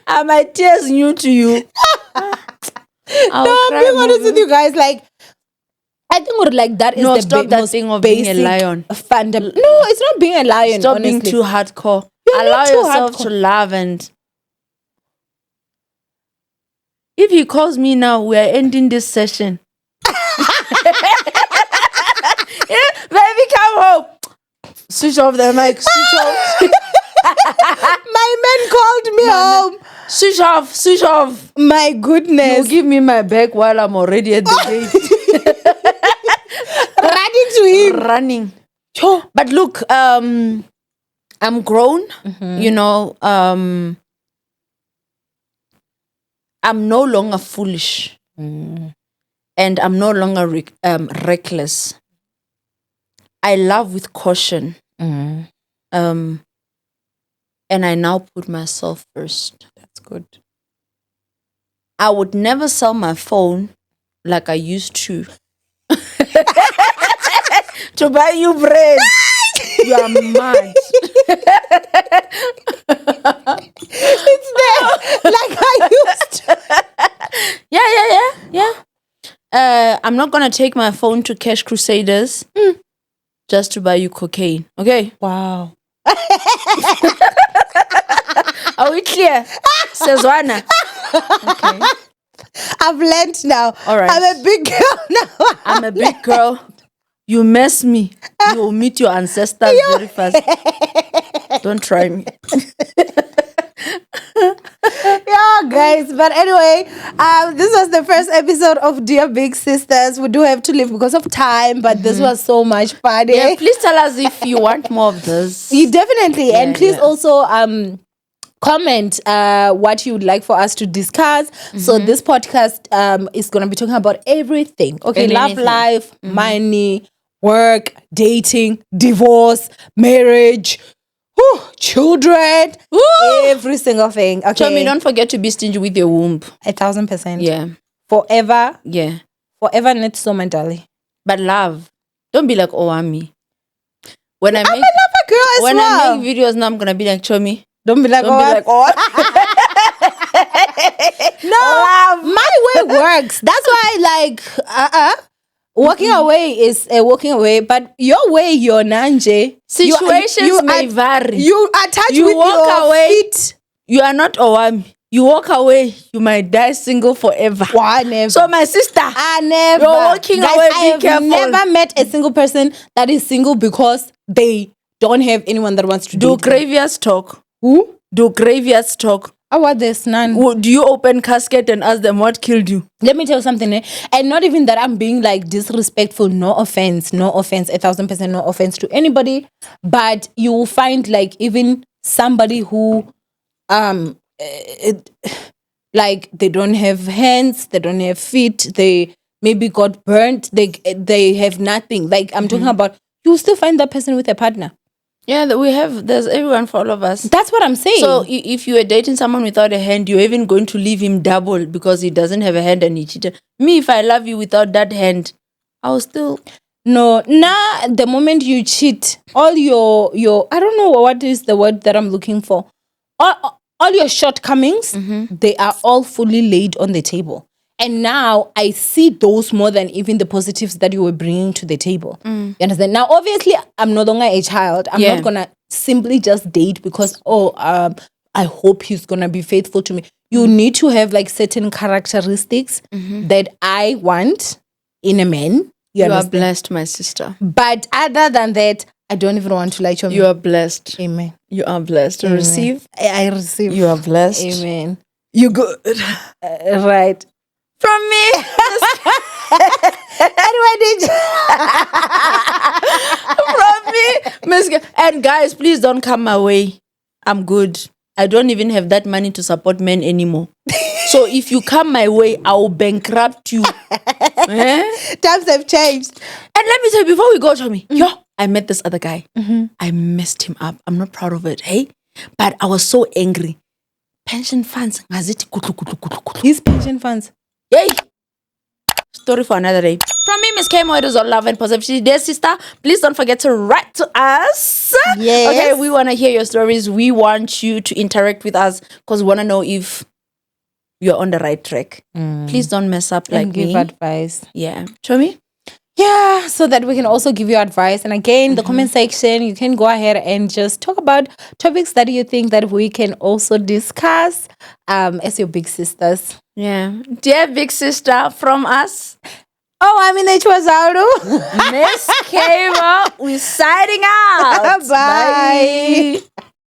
Are my tears new to you?
No, I'm being honest with you guys. Like, I think like that is the most
thing of
basic
being a lion.
Fandom. No, it's not being a lion.
Stop
honestly.
being too hardcore.
You're
Allow
too
yourself
hardcore.
to love. And if he calls me now, we are ending this session. Yeah, baby, come home. Switch off the mic. Switch off.
My man called me home.
Switch off.
My goodness.
You give me my bag while I'm already at the gate.
Running to him.
Running. But look, I'm grown. You know, I'm no longer foolish. And I'm no longer reckless. I love with caution. And I now put myself first.
That's good.
I would never sell my phone like I used to. To buy you bread. You are mad.
It's there. Like I used to.
Yeah. I'm not going to take my phone to Cash Crusaders just to buy you cocaine. Okay?
Wow.
Are we clear? Sezwana. Okay.
I've learned now.
All right.
I'm a big girl now.
I'm a big girl. You mess me, you'll meet your ancestors very fast. Don't try me.
Yeah, guys. But anyway, this was the first episode of Dear Big Sisters. We do have to leave because of time, but this was so much fun.
Yeah, please tell us if you want more of this.
You definitely. And please also comment what you would like for us to discuss. So this podcast is going to be talking about everything. Okay, love life, money, work, dating, divorce, marriage, children, every single thing. Okay.
Tommy, don't forget to be stingy with your womb.
1,000%.
Yeah.
Forever.
Yeah.
Forever not so, my darling.
But love. Don't be like Owamie.
I'm a lover girl as
when
well.
I make videos now, I'm going to be like, Tommy.
Don't be like,
No,
my way works. That's why, like, walking away is walking away, but your way, your nanje.
Situations may vary.
You attach
You
with
walk
your
away.
feet.
You are not Owamie. You walk away, you might die single forever.
Why never?
So my sister,
I never.
You're walking
Guys,
away,
I
be
have
careful.
never met a single person that is single because they don't have anyone that wants to
do
date them.
graveyards talk?
Who?
Do graveyards talk?
Oh, there's none.
Do you open casket and ask them what killed you?
Let me tell you something, and not even that I'm being like disrespectful. No offense, 1,000% no offense to anybody. But you will find like even somebody who like they don't have hands, they don't have feet, they maybe got burnt, they have nothing. Like I'm talking about, you still find that person with a partner.
Yeah, there's everyone for all of us.
That's what I'm saying.
So if you are dating someone without a hand, you're even going to leave him double because he doesn't have a hand and he cheated. Me, if I love you without that hand, I'll still...
No, now the moment you cheat, all your I don't know what is the word that I'm looking for. All your shortcomings, they are all fully laid on the table. And now I see those more than even the positives that you were bringing to the table. You understand? Now, obviously, I'm no longer a child. I'm not going to simply just date because, I hope he's going to be faithful to me. You need to have like certain characteristics that I want in a man.
You are blessed, my sister.
But other than that, I don't even want to lie to you.
You are blessed.
Amen.
You are blessed.
Amen.
Receive.
I receive.
You are blessed.
Amen.
You good.
Right.
From me.
Anyway, did
From me. Miss. And guys, please don't come my way. I'm good. I don't even have that money to support men anymore. So if you come my way, I will bankrupt you.
Times have changed.
And let me tell you, before we go, Tommy, I met this other guy. I messed him up. I'm not proud of it, hey? But I was so angry. Pension funds.
His pension funds.
Yay! Story for another day. From me, Miss Kamo, it is all love and positivity. Dear sister, please don't forget to write to us.
Yes.
Okay, we want to hear your stories. We want you to interact with us because we want to know if you're on the right track. Please don't mess up like
and give
me.
advice.
Yeah. Show me.
Yeah, so that we can also give you advice. And again, the comment section, you can go ahead and just talk about topics that you think that we can also discuss as your big sisters.
Yeah. Dear big sister from us.
Owamie Miss
Miss Kamo, we're signing out.
Bye.
Bye.